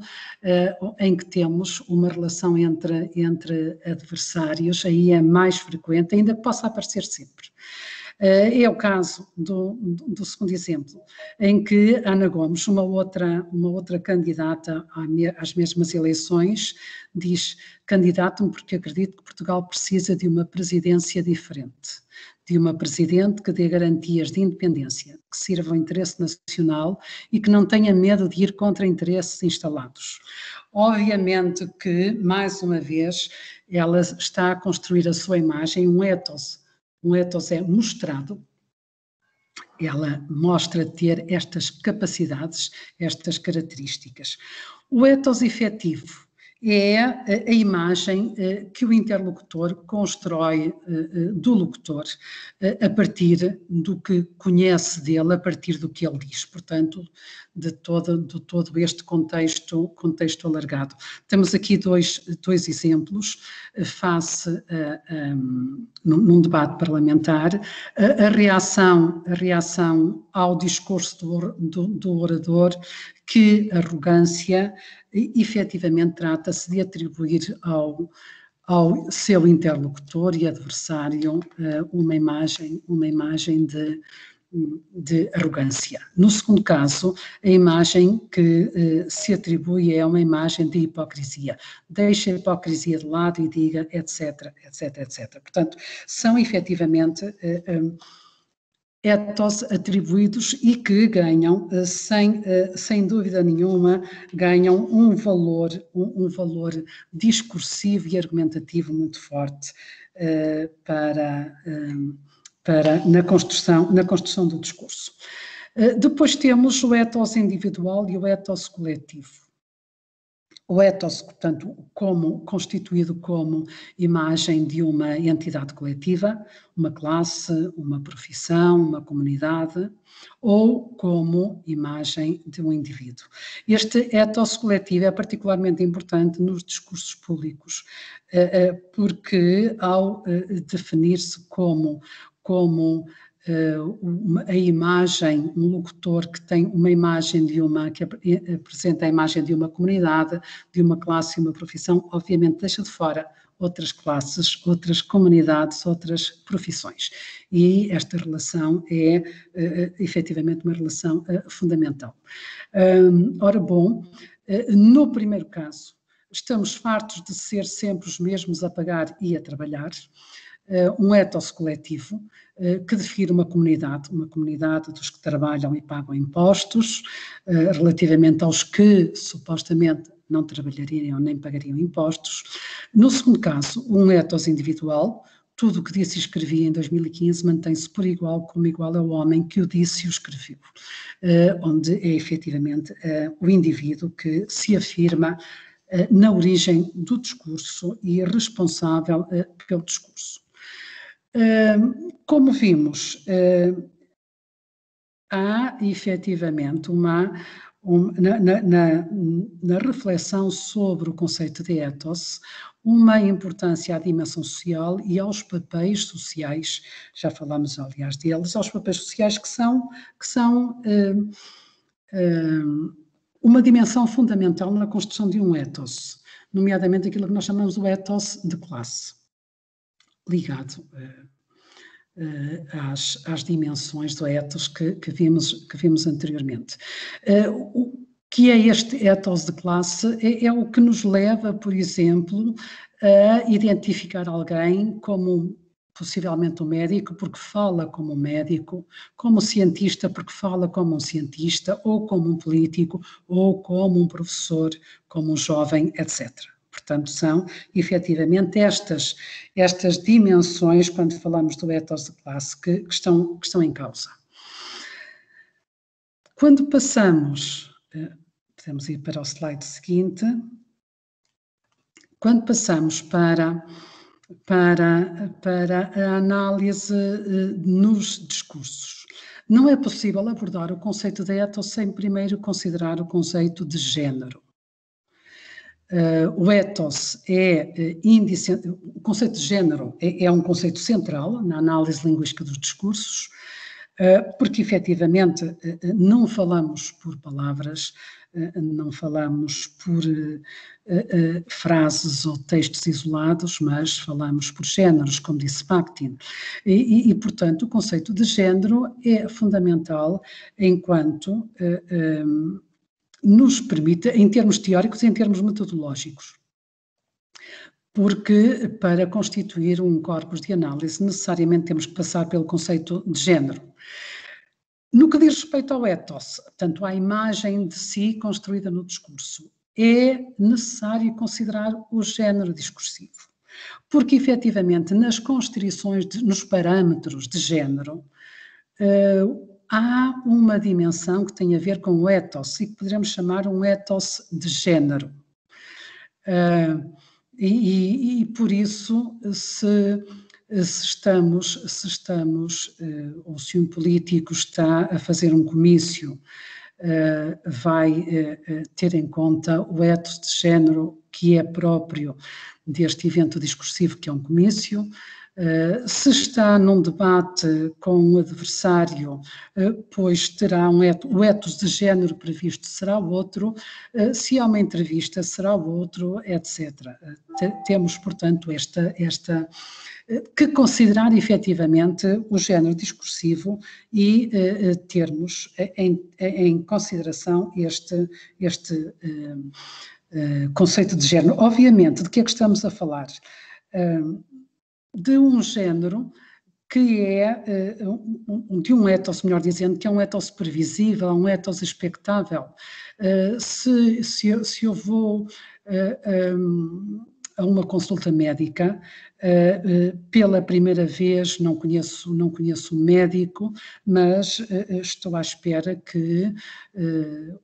em que temos uma relação entre adversários, aí é mais frequente, ainda que possa aparecer sempre. É o caso do segundo exemplo, em que Ana Gomes, uma outra candidata às mesmas eleições, diz: candidato-me porque acredito que Portugal precisa de uma presidência diferente, de uma presidente que dê garantias de independência, que sirva ao interesse nacional e que não tenha medo de ir contra interesses instalados. Obviamente que, mais uma vez, ela está a construir a sua imagem, um ethos é mostrado, ela mostra ter estas capacidades, estas características. O ethos efetivo é a imagem que o interlocutor constrói do locutor a partir do que conhece dele, a partir do que ele diz, portanto, de todo este contexto alargado. Temos aqui dois exemplos face num debate parlamentar, a reação ao discurso do orador, que arrogância, efetivamente trata-se de atribuir ao seu interlocutor e adversário uma imagem de arrogância. No segundo caso, a imagem que se atribui é uma imagem de hipocrisia. Deixa a hipocrisia de lado e diga etc, etc, etc. Portanto, são efetivamente ethos atribuídos e que ganham, sem dúvida nenhuma, ganham um valor discursivo e argumentativo muito forte na construção do discurso. Depois temos o ethos individual e o ethos coletivo. O ethos, portanto, constituído como imagem de uma entidade coletiva, uma classe, uma profissão, uma comunidade, ou como imagem de um indivíduo. Este ethos coletivo é particularmente importante nos discursos públicos, porque ao definir-se como a imagem, um locutor que tem uma imagem que apresenta a imagem de uma comunidade, de uma classe e uma profissão, obviamente deixa de fora outras classes, outras comunidades, outras profissões. E esta relação é efetivamente uma relação fundamental. Ora bom, no primeiro caso, estamos fartos de ser sempre os mesmos a pagar e a trabalhar. Um ethos coletivo que define uma comunidade dos que trabalham e pagam impostos, relativamente aos que supostamente não trabalhariam nem pagariam impostos. No segundo caso, um ethos individual, tudo o que disse e escrevi em 2015 mantém-se por igual como igual ao homem que o disse e o escreveu, onde é efetivamente o indivíduo que se afirma na origem do discurso e é responsável pelo discurso. Como vimos, há efetivamente na reflexão sobre o conceito de ethos, uma importância à dimensão social e aos papéis sociais, já falámos aliás deles, aos papéis sociais que são uma dimensão fundamental na construção de um ethos, nomeadamente aquilo que nós chamamos o ethos de classe, ligado às dimensões do ethos que vimos anteriormente. O que é este ethos de classe? É o que nos leva, por exemplo, a identificar alguém como possivelmente um médico, porque fala como um médico, como um cientista, porque fala como um cientista, ou como um político, ou como um professor, como um jovem, etc. Portanto, são efetivamente estas dimensões, quando falamos do ethos de classe, que estão em causa. Quando passamos, podemos ir para o slide seguinte, quando passamos para a análise nos discursos, não é possível abordar o conceito de ethos sem primeiro considerar o conceito de género. O ethos o conceito de género é um conceito central na análise linguística dos discursos, porque efetivamente não falamos por palavras, não falamos por frases ou textos isolados, mas falamos por géneros, como disse Bakhtin. E, portanto, o conceito de género é fundamental enquanto nos permite, em termos teóricos e em termos metodológicos, porque para constituir um corpus de análise necessariamente temos que passar pelo conceito de género. No que diz respeito ao ethos, portanto, à imagem de si construída no discurso, é necessário considerar o género discursivo, porque efetivamente nas constrições, nos parâmetros de género, há uma dimensão que tem a ver com o ethos e que poderemos chamar um ethos de género. E por isso, se estamos ou se um político está a fazer um comício, vai ter em conta o ethos de género que é próprio deste evento discursivo que é um comício. Se está num debate com um adversário, pois terá o ethos de género previsto será outro, se há uma entrevista será outro, etc. Temos, portanto, que considerar efetivamente o género discursivo e termos em consideração este conceito de género. Obviamente, de que é que estamos a falar? De um género que é, de um ethos, melhor dizendo, que é um ethos previsível, um ethos expectável. Se eu vou a uma consulta médica, pela primeira vez não conheço um médico, mas estou à espera que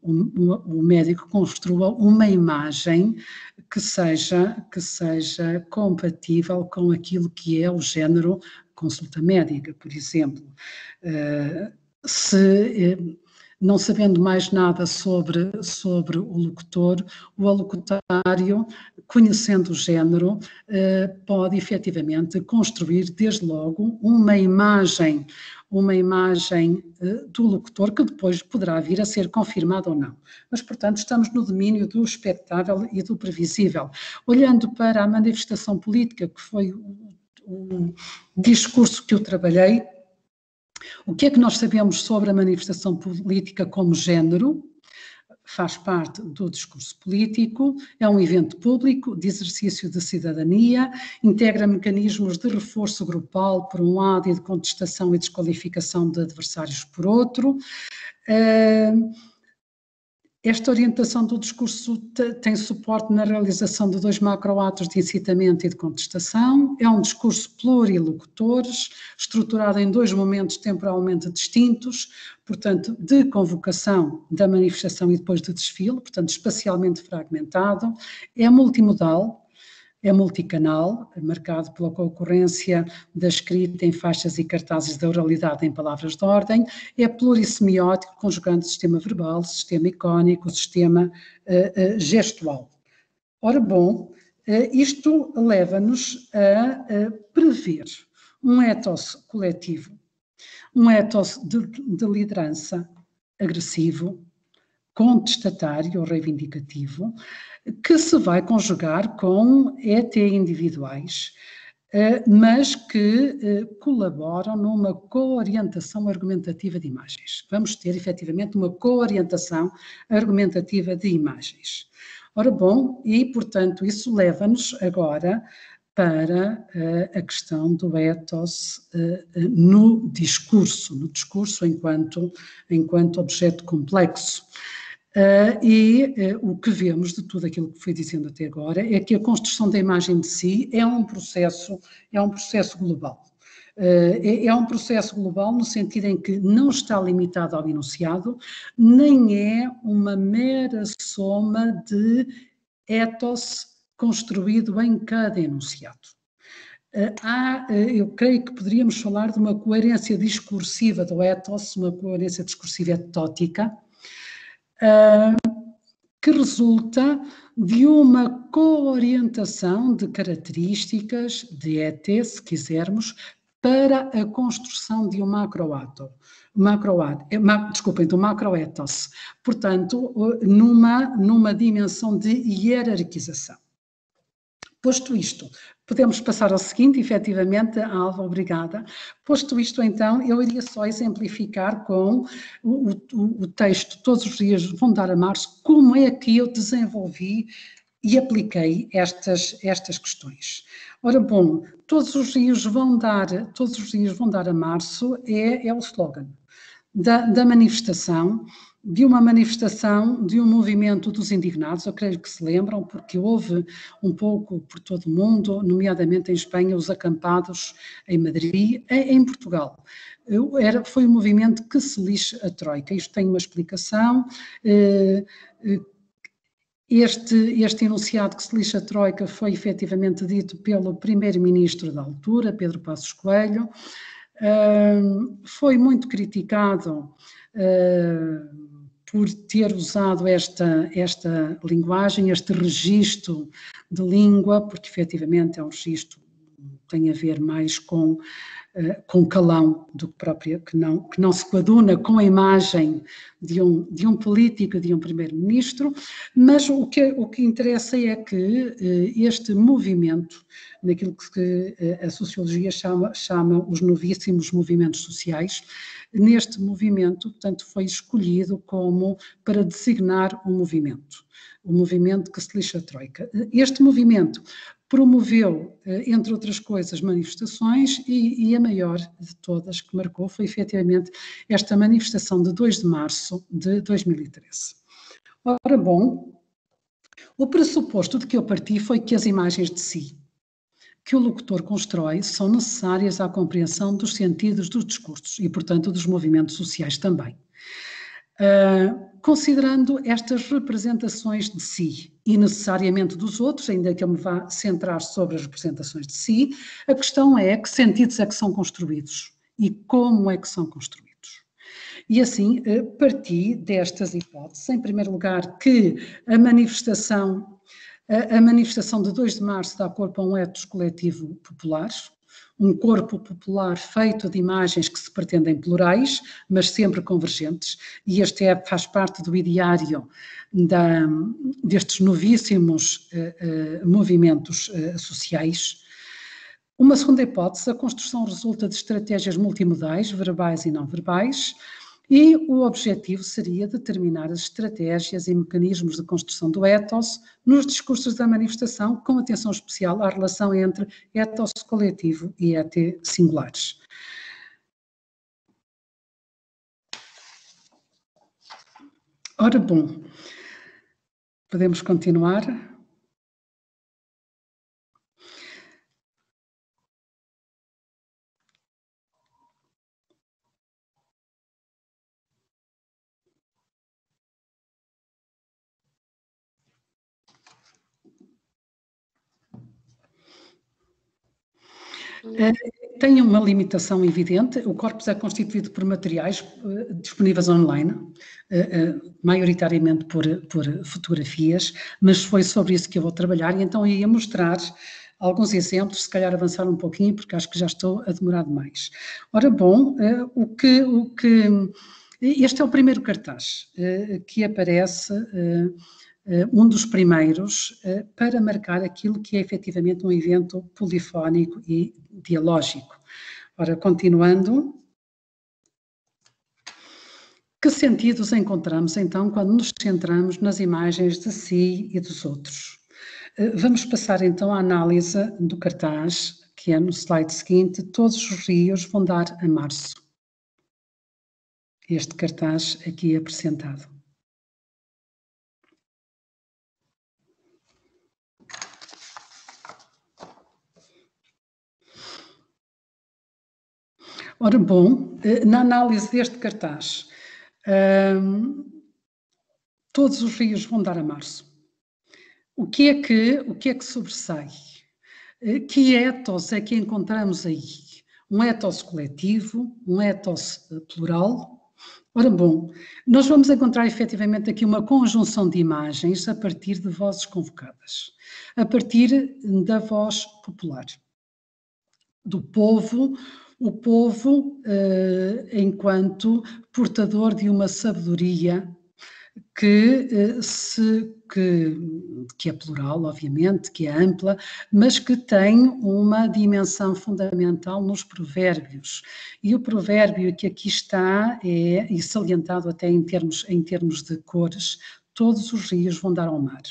o médico construa uma imagem que seja compatível com aquilo que é o género consulta médica, por exemplo. Não sabendo mais nada sobre o locutor, o alocutário, conhecendo o género, pode efetivamente construir desde logo uma imagem do locutor que depois poderá vir a ser confirmada ou não. Mas, portanto, estamos no domínio do expectável e do previsível. Olhando para a manifestação política, que foi o discurso que eu trabalhei, o que é que nós sabemos sobre a manifestação política como género? Faz parte do discurso político, é um evento público de exercício de cidadania, integra mecanismos de reforço grupal por um lado e de contestação e desqualificação de adversários por outro. Esta orientação do discurso tem suporte na realização de 2 macroatos de incitamento e de contestação, é um discurso plurilocutores, estruturado em 2 momentos temporalmente distintos, portanto, de convocação da manifestação e depois de desfile, portanto, espacialmente fragmentado, é multimodal, É multicanal, marcado pela concorrência da escrita em faixas e cartazes da oralidade em palavras de ordem. É plurissemiótico, conjugando sistema verbal, sistema icónico, sistema gestual. Ora bom, isto leva-nos a prever um ethos coletivo, um ethos de liderança agressivo, contestatário ou reivindicativo, que se vai conjugar com ET individuais, mas que colaboram numa coorientação argumentativa de imagens. Vamos ter, efetivamente, uma coorientação argumentativa de imagens. Ora bom, e, portanto, isso leva-nos agora para a questão do ethos no discurso enquanto objeto complexo. O que vemos de tudo aquilo que fui dizendo até agora é que a construção da imagem de si é um processo global. É um processo global no sentido em que não está limitado ao enunciado, nem é uma mera soma de ethos construído em cada enunciado. Eu creio que poderíamos falar de uma coerência discursiva do ethos, uma coerência discursiva etótica, que resulta de uma coorientação de características de ET, se quisermos, para a construção de um macroethos. Portanto, numa dimensão de hierarquização. Posto isto, podemos passar ao seguinte, efetivamente, Alva, obrigada. Posto isto, então, eu iria só exemplificar com o texto Todos os dias vão dar a março, como é que eu desenvolvi e apliquei estas questões. Ora bom, todos os dias vão dar a março é o slogan da manifestação, de uma manifestação, de um movimento dos indignados, eu creio que se lembram, porque houve um pouco por todo o mundo, nomeadamente em Espanha, os acampados em Madrid, em Portugal. Foi um movimento que se lixe a Troika. Isto tem uma explicação. Este enunciado que se lixa a Troika foi efetivamente dito pelo primeiro-ministro da altura, Pedro Passos Coelho. Foi muito criticado por ter usado esta linguagem, este registro de língua, porque efetivamente é um registro que tem a ver mais com calão do que própria, que não se coaduna com a imagem de um político, de um primeiro-ministro, mas o que interessa é que este movimento, naquilo que a sociologia chama os novíssimos movimentos sociais, neste movimento, portanto, foi escolhido como para designar o movimento que se lixa a Troika. Este movimento promoveu, entre outras coisas, manifestações e a maior de todas que marcou foi efetivamente esta manifestação de 2 de março de 2013. Ora bom, o pressuposto de que eu parti foi que as imagens de si que o locutor constrói são necessárias à compreensão dos sentidos dos discursos e, portanto, dos movimentos sociais também. Considerando estas representações de si e necessariamente dos outros, ainda que eu me vá centrar sobre as representações de si, a questão é que sentidos é que são construídos e como é que são construídos. E assim, parti destas hipóteses, em primeiro lugar, que a manifestação de 2 de março dá corpo a um ethos coletivo popular, um corpo popular feito de imagens que se pretendem plurais, mas sempre convergentes, e este faz parte do ideário destes novíssimos movimentos sociais. Uma segunda hipótese, a construção resulta de estratégias multimodais, verbais e não verbais, e o objetivo seria determinar as estratégias e mecanismos de construção do ethos nos discursos da manifestação, com atenção especial à relação entre ethos coletivo e ET singulares. Ora bom, podemos continuar. Tem uma limitação evidente, o corpus é constituído por materiais disponíveis online, maioritariamente por fotografias, mas foi sobre isso que eu vou trabalhar e então eu ia mostrar alguns exemplos, se calhar avançar um pouquinho, porque acho que já estou a demorar demais. Ora bom, este é o primeiro cartaz que aparece, um dos primeiros, para marcar aquilo que é efetivamente um evento polifónico e dialógico. Ora, continuando, que sentidos encontramos então quando nos centramos nas imagens de si e dos outros? Vamos passar então à análise do cartaz, que é no slide seguinte, todos os rios vão dar a março. Este cartaz aqui apresentado. Ora bom, na análise deste cartaz, todos os rios vão dar a março. O que é que sobressai? Que ethos é que encontramos aí? Um ethos coletivo, um ethos plural? Ora bom, nós vamos encontrar efetivamente aqui uma conjunção de imagens a partir de vozes convocadas, a partir da voz popular, do povo, o povo enquanto portador de uma sabedoria que é plural, obviamente, que é ampla, mas que tem uma dimensão fundamental nos provérbios. E o provérbio que aqui está e salientado até em termos de cores, todos os rios vão dar ao mar.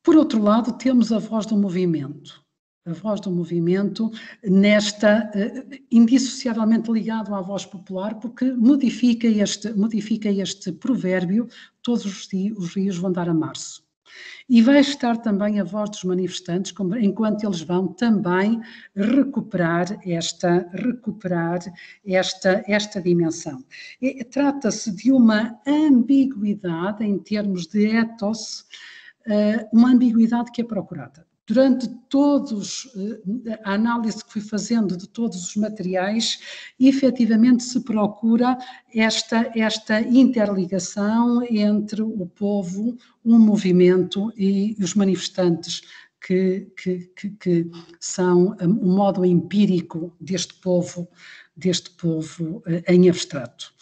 Por outro lado, temos a voz do movimento. A voz do movimento, indissociavelmente ligado à voz popular, porque modifica este provérbio, todos os rios vão dar a março. E vai estar também a voz dos manifestantes, enquanto eles vão também recuperar esta dimensão. Trata-se de uma ambiguidade em termos de ethos, uma ambiguidade que é procurada. Durante a análise que fui fazendo de todos os materiais, efetivamente se procura esta interligação entre o povo, o movimento e os manifestantes, que são o modo empírico deste povo em abstrato.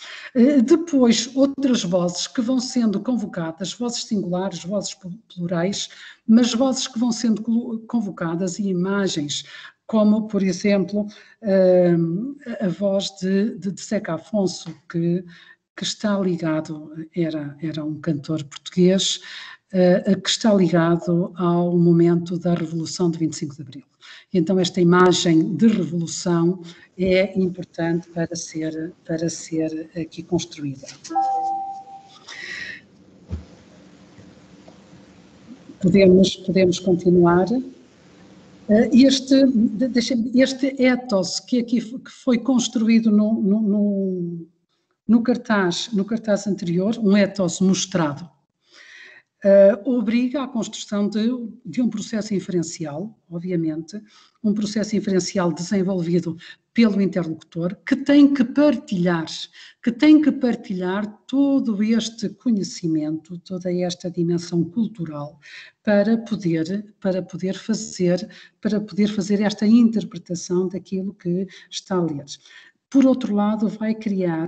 Depois, outras vozes que vão sendo convocadas, vozes singulares, vozes plurais, mas vozes que vão sendo convocadas e imagens, como, por exemplo, a voz de Zeca Afonso, que está ligado, era um cantor português, que está ligado ao momento da Revolução de 25 de Abril. Então, esta imagem de revolução é importante para ser aqui construída. Podemos continuar. Este ethos que foi construído no cartaz anterior, um ethos mostrado, obriga à construção de um processo inferencial, obviamente, um processo inferencial desenvolvido pelo interlocutor, que tem que partilhar todo este conhecimento, toda esta dimensão cultural, para poder fazer esta interpretação daquilo que está a ler. Por outro lado, vai criar,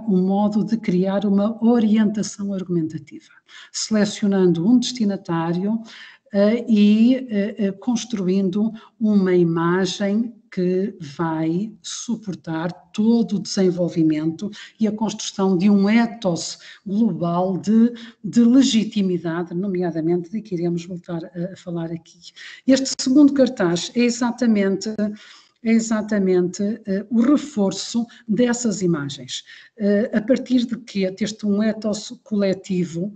um modo de criar uma orientação argumentativa, selecionando um destinatário e construindo uma imagem que vai suportar todo o desenvolvimento e a construção de um ethos global de legitimidade, nomeadamente de que iremos voltar a falar aqui. Este segundo cartaz é exatamente o reforço dessas imagens. A partir de que deste um ethos coletivo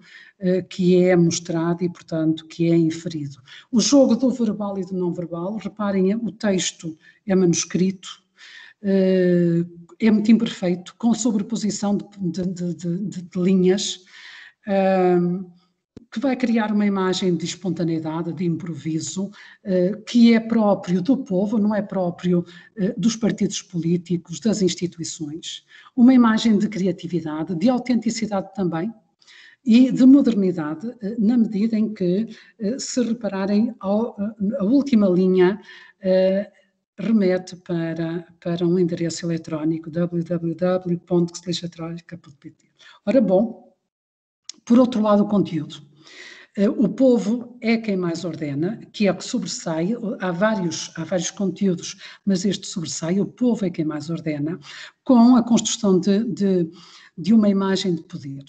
que é mostrado e, portanto, que é inferido. O jogo do verbal e do não verbal, reparem, o texto é manuscrito, é muito imperfeito, com sobreposição de linhas, que vai criar uma imagem de espontaneidade, de improviso, que é próprio do povo, não é próprio dos partidos políticos, das instituições. Uma imagem de criatividade, de autenticidade também, e de modernidade, na medida em que, se repararem, a última linha remete para um endereço eletrónico www.xlixatroika.pt. Ora bom, por outro lado, o conteúdo. O povo é quem mais ordena, que é o que sobressai. Há vários conteúdos, mas este sobressai. O povo é quem mais ordena, com a construção de uma imagem de poder.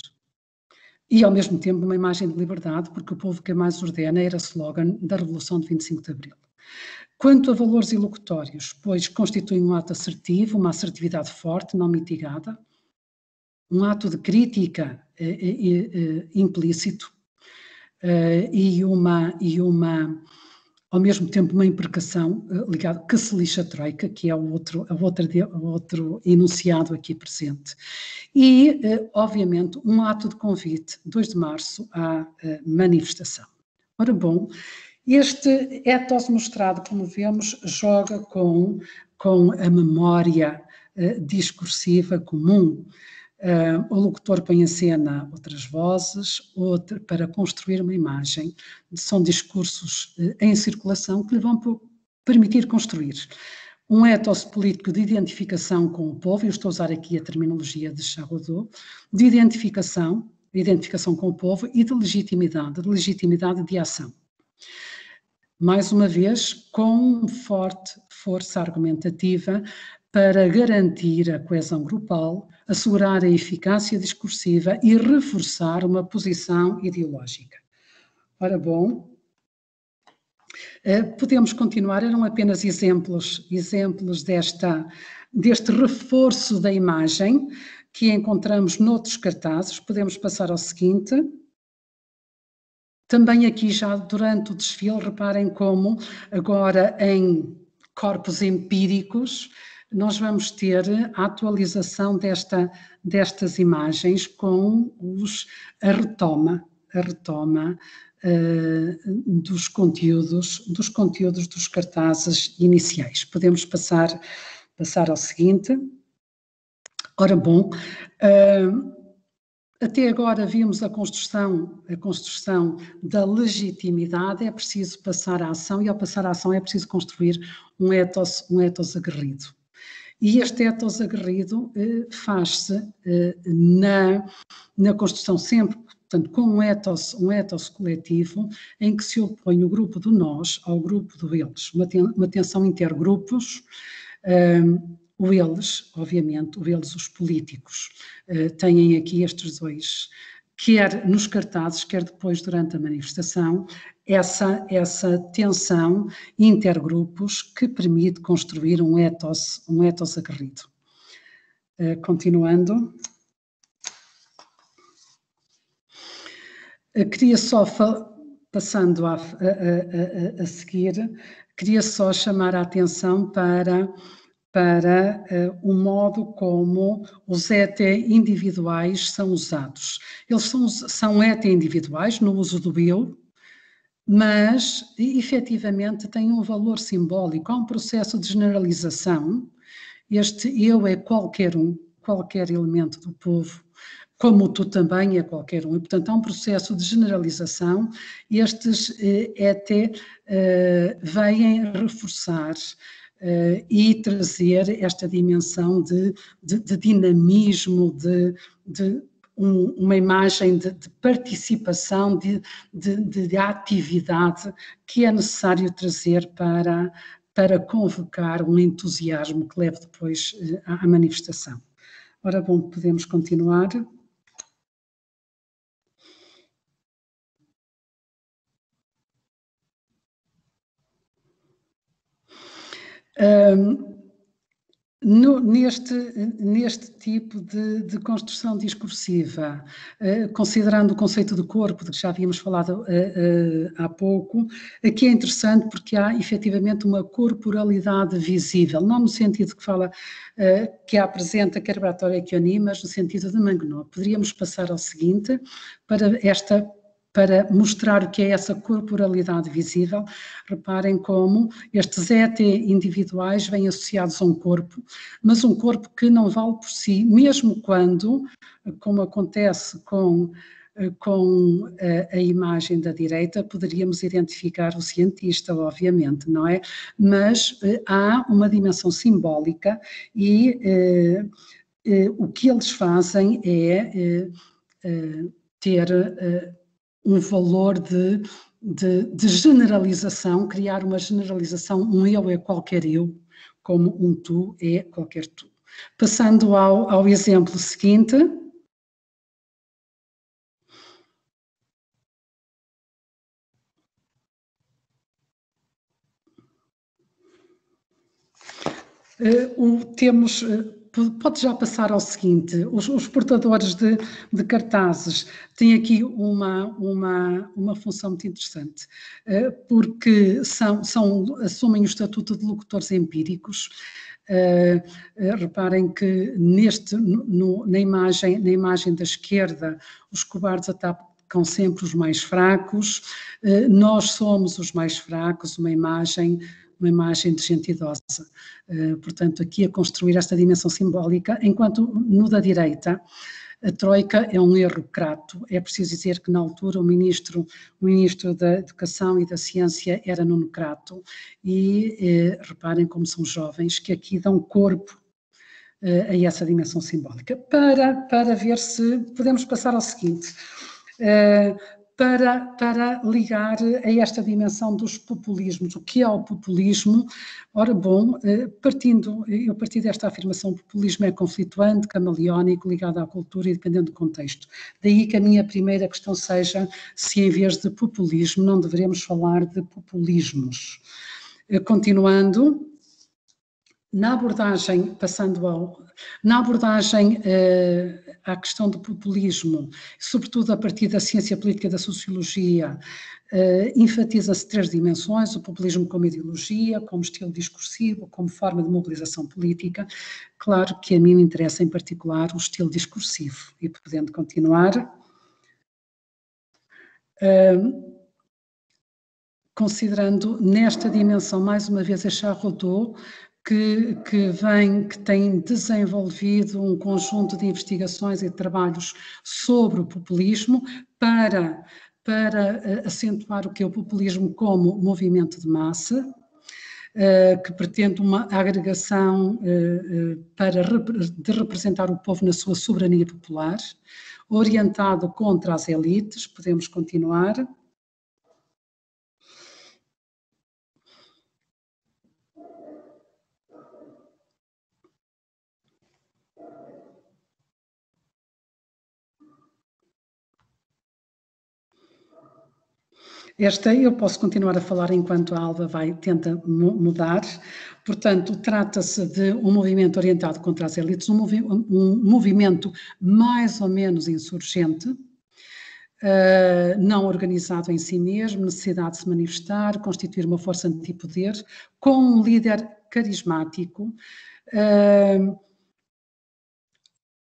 E, ao mesmo tempo, uma imagem de liberdade, porque o povo que mais ordena era slogan da Revolução de 25 de Abril. Quanto a valores ilocutórios, pois constituem um ato assertivo, uma assertividade forte, não mitigada, um ato de crítica implícito e ao mesmo tempo, uma imprecação ligada, que se lixa a Troika, que é o outro enunciado aqui presente. E, obviamente, um ato de convite, 2 de março, à manifestação. Ora bom, este ethos mostrado, como vemos, joga com a memória discursiva comum. O locutor põe em cena outras vozes, para construir uma imagem. São discursos em circulação que lhe vão permitir construir um ethos político de identificação com o povo. Eu estou a usar aqui a terminologia de Charrodot, de identificação com o povo e de legitimidade de ação. Mais uma vez, com forte força argumentativa para garantir a coesão grupal, assegurar a eficácia discursiva e reforçar uma posição ideológica. Ora bom, podemos continuar, eram apenas exemplos deste reforço da imagem que encontramos noutros cartazes. Podemos passar ao seguinte. Também aqui já durante o desfile, reparem como agora em corpos empíricos nós vamos ter a atualização destas imagens com a retoma dos conteúdos dos cartazes iniciais. Podemos passar ao seguinte. Ora bom, até agora vimos a construção da legitimidade. É preciso passar à ação, e ao passar à ação é preciso construir um ethos aguerrido. E este ethos aguerrido faz-se na construção sempre, portanto, com um ethos coletivo, em que se opõe o grupo do nós ao grupo do eles, uma tensão intergrupos. O eles, obviamente, os políticos, têm aqui estes dois, quer nos cartazes, quer depois durante a manifestação, essa tensão intergrupos que permite construir um ethos aguerrido. Continuando. Queria só, passando a seguir, queria só chamar a atenção para o modo como os ET individuais são usados. Eles são ET individuais no uso do eu, mas efetivamente têm um valor simbólico. Há um processo de generalização. Este eu é qualquer elemento do povo, como tu também é qualquer um, e portanto há um processo de generalização. Estes ET vêm reforçar e trazer esta dimensão de dinamismo, de uma imagem de participação, de atividade que é necessário trazer para convocar um entusiasmo que leve depois à manifestação. Ora bom, podemos continuar. Neste tipo de construção discursiva, considerando o conceito de corpo, de que já havíamos falado há pouco, aqui é interessante porque há efetivamente uma corporalidade visível, não no sentido que fala, que apresenta Kerbrator e Kioni, mas no sentido de Mangonot. Poderíamos passar ao seguinte, para para mostrar o que é essa corporalidade visível. Reparem como estes ET individuais vêm associados a um corpo, mas um corpo que não vale por si, mesmo quando, como acontece com a imagem da direita, poderíamos identificar o cientista, obviamente, não é? Mas há uma dimensão simbólica e o que eles fazem é ter um valor de generalização, criar uma generalização, um eu é qualquer eu, como um tu é qualquer tu. Passando ao exemplo seguinte. Pode já passar ao seguinte, os portadores de cartazes têm aqui uma função muito interessante, porque assumem o estatuto de locutores empíricos. Reparem que na imagem da esquerda, os cobardes atacam sempre os mais fracos, nós somos os mais fracos, uma imagem de gente idosa. Portanto, aqui a construir esta dimensão simbólica, enquanto no da direita, a Troika é um erro crato. É preciso dizer que na altura o ministro da Educação e da Ciência era Nuno Crato e reparem como são jovens que aqui dão corpo a essa dimensão simbólica. Para ver se podemos passar ao seguinte, para ligar a esta dimensão dos populismos. O que é o populismo? Ora bom, eu parti desta afirmação, o populismo é conflituante, camaleónico, ligado à cultura e dependendo do contexto. Daí que a minha primeira questão seja se em vez de populismo não deveremos falar de populismos. Continuando, na abordagem à questão do populismo, sobretudo a partir da ciência política e da sociologia, enfatiza-se 3 dimensões: o populismo como ideologia, como estilo discursivo, como forma de mobilização política. Claro que a mim me interessa em particular o estilo discursivo. E podendo continuar, considerando nesta dimensão, mais uma vez, a Charrodot, que tem desenvolvido um conjunto de investigações e trabalhos sobre o populismo para acentuar o que é o populismo como movimento de massa, que pretende uma agregação de representar o povo na sua soberania popular, orientado contra as elites. Podemos continuar. Eu posso continuar a falar enquanto a Alba tenta mudar. Portanto, trata-se de um movimento orientado contra as elites, um movimento mais ou menos insurgente, não organizado em si mesmo, necessidade de se manifestar, constituir uma força antipoder, com um líder carismático,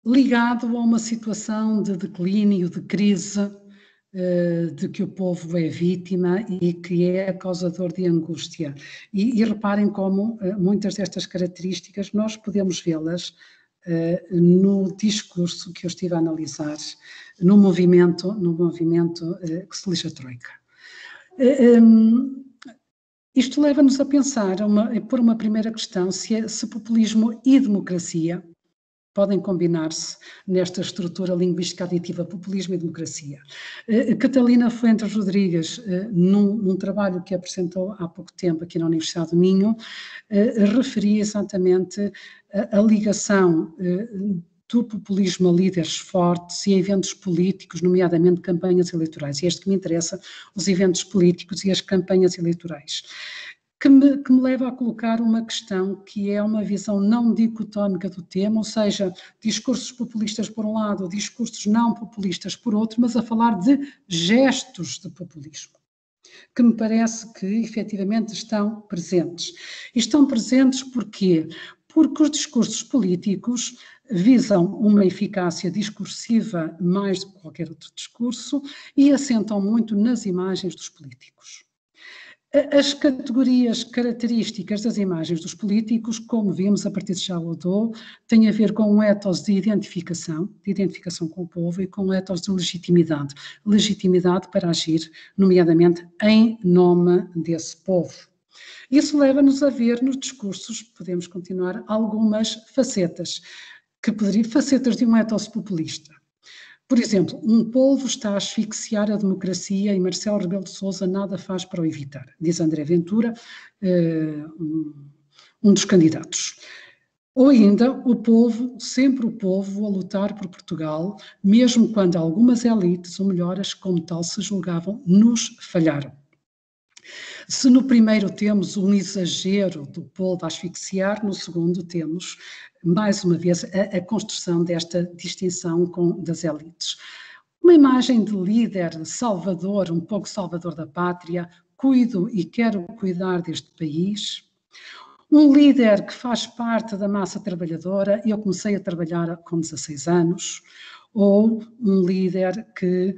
ligado a uma situação de declínio, de crise, de que o povo é vítima e que é causador de angústia. E reparem como muitas destas características nós podemos vê-las no discurso que eu estive a analisar, no movimento que se lixa Troika. Isto leva-nos a pensar, por uma primeira questão, se populismo e democracia podem combinar-se nesta estrutura linguística aditiva, populismo e democracia. Catalina Fuentes Rodrigues, num trabalho que apresentou há pouco tempo aqui na Universidade do Minho, referia exatamente a ligação do populismo a líderes fortes e a eventos políticos, nomeadamente campanhas eleitorais. E este que me interessa, os eventos políticos e as campanhas eleitorais. Que me leva a colocar uma questão que é uma visão não dicotómica do tema, ou seja, discursos populistas por um lado, discursos não populistas por outro, mas a falar de gestos de populismo, que me parece que efetivamente estão presentes. E estão presentes porquê? Porque os discursos políticos visam uma eficácia discursiva mais do que qualquer outro discurso e assentam muito nas imagens dos políticos. As categorias características das imagens dos políticos, como vimos a partir de Jalodô, têm a ver com um ethos de identificação com o povo e com um ethos de legitimidade para agir, nomeadamente em nome desse povo. Isso leva-nos a ver nos discursos, podemos continuar, algumas facetas de um ethos populista. Por exemplo, um povo está a asfixiar a democracia e Marcelo Rebelo de Sousa nada faz para o evitar, diz André Ventura, um dos candidatos. Ou ainda, sempre o povo a lutar por Portugal, mesmo quando algumas elites, ou melhor, as que como tal se julgavam, nos falharam. Se no primeiro temos um exagero do povo a asfixiar, no segundo temos, mais uma vez, a construção desta distinção das elites. Uma imagem de líder salvador, um pouco salvador da pátria, cuido e quero cuidar deste país. Um líder que faz parte da massa trabalhadora, eu comecei a trabalhar com 16 anos, ou um líder que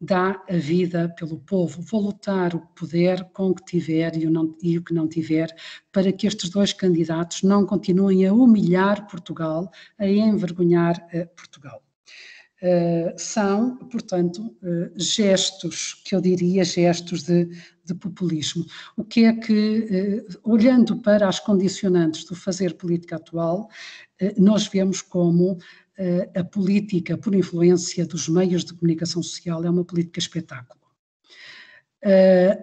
dá a vida pelo povo, vou lutar o que puder com o que tiver e o que não tiver, para que estes dois candidatos não continuem a humilhar Portugal, a envergonhar Portugal. São, portanto, gestos, que eu diria gestos de populismo. O que é que, olhando para as condicionantes do fazer política atual, nós vemos como a política, por influência dos meios de comunicação social, é uma política espetáculo.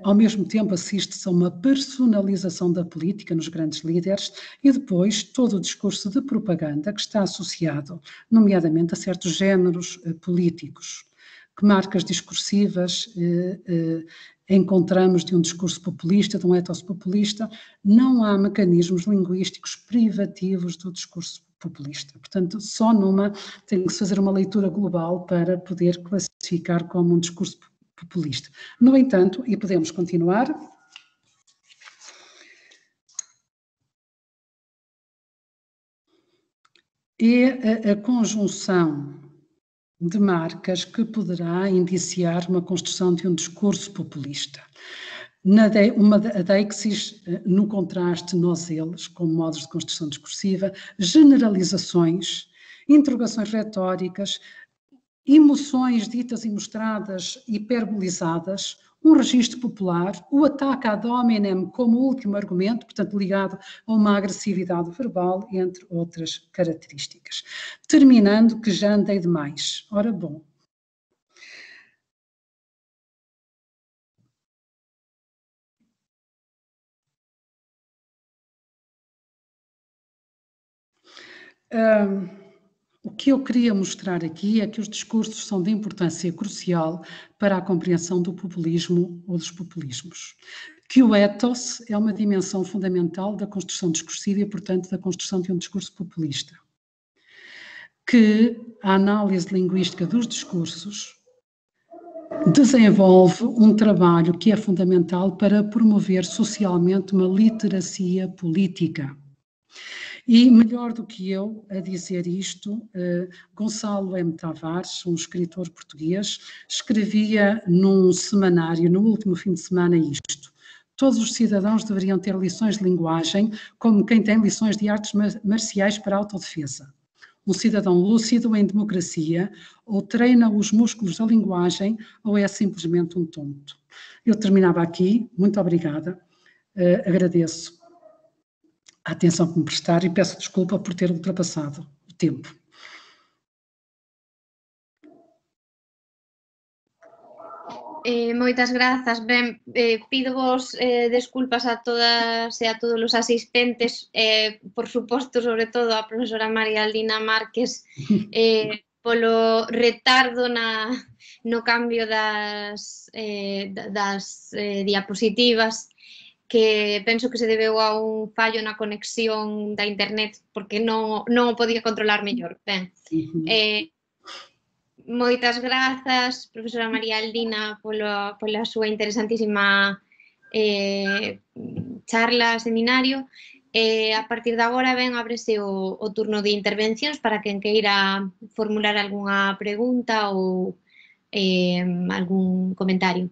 Ao mesmo tempo assiste-se a uma personalização da política nos grandes líderes e depois todo o discurso de propaganda que está associado, nomeadamente a certos géneros políticos. Que marcas discursivas encontramos de um discurso populista, de um ethos populista? Não há mecanismos linguísticos privativos do discurso populista. Portanto, só tem que se fazer uma leitura global para poder classificar como um discurso populista. No entanto, e podemos continuar, é a conjunção de marcas que poderá indiciar uma construção de um discurso populista. A deixis, no contraste nós-eles, como modos de construção discursiva, generalizações, interrogações retóricas, emoções ditas e mostradas hiperbolizadas, um registro popular, o ataque ad hominem como último argumento, portanto ligado a uma agressividade verbal, entre outras características. Terminando, que já andei demais. Ora bom. O que eu queria mostrar aqui é que os discursos são de importância crucial para a compreensão do populismo ou dos populismos. Que o ethos é uma dimensão fundamental da construção discursiva e, portanto, da construção de um discurso populista. Que a análise linguística dos discursos desenvolve um trabalho que é fundamental para promover socialmente uma literacia política. E melhor do que eu a dizer isto, Gonçalo M. Tavares, um escritor português, escrevia num semanário, no último fim de semana, isto: todos os cidadãos deveriam ter lições de linguagem como quem tem lições de artes marciais para a autodefesa. Um cidadão lúcido em democracia ou treina os músculos da linguagem ou é simplesmente um tonto. Eu terminava aqui, muito obrigada, agradeço a atenção que me prestaram e peço desculpa por ter ultrapassado o tempo. Moitas grazas. Ben, pido-vos desculpas a todas e a todos os asistentes, por suposto, sobre todo a profesora María Aldina Márquez, polo retardo no cambio das diapositivas, que penso que se debeu a un fallo na conexión da internet, porque non o podía controlar mellor. Ben, moitas grazas, profesora María Aldina, pola súa interesantísima charla, seminario. A partir de agora ben ábrese o turno de intervencións para quen queira formular algunha pregunta ou algún comentario.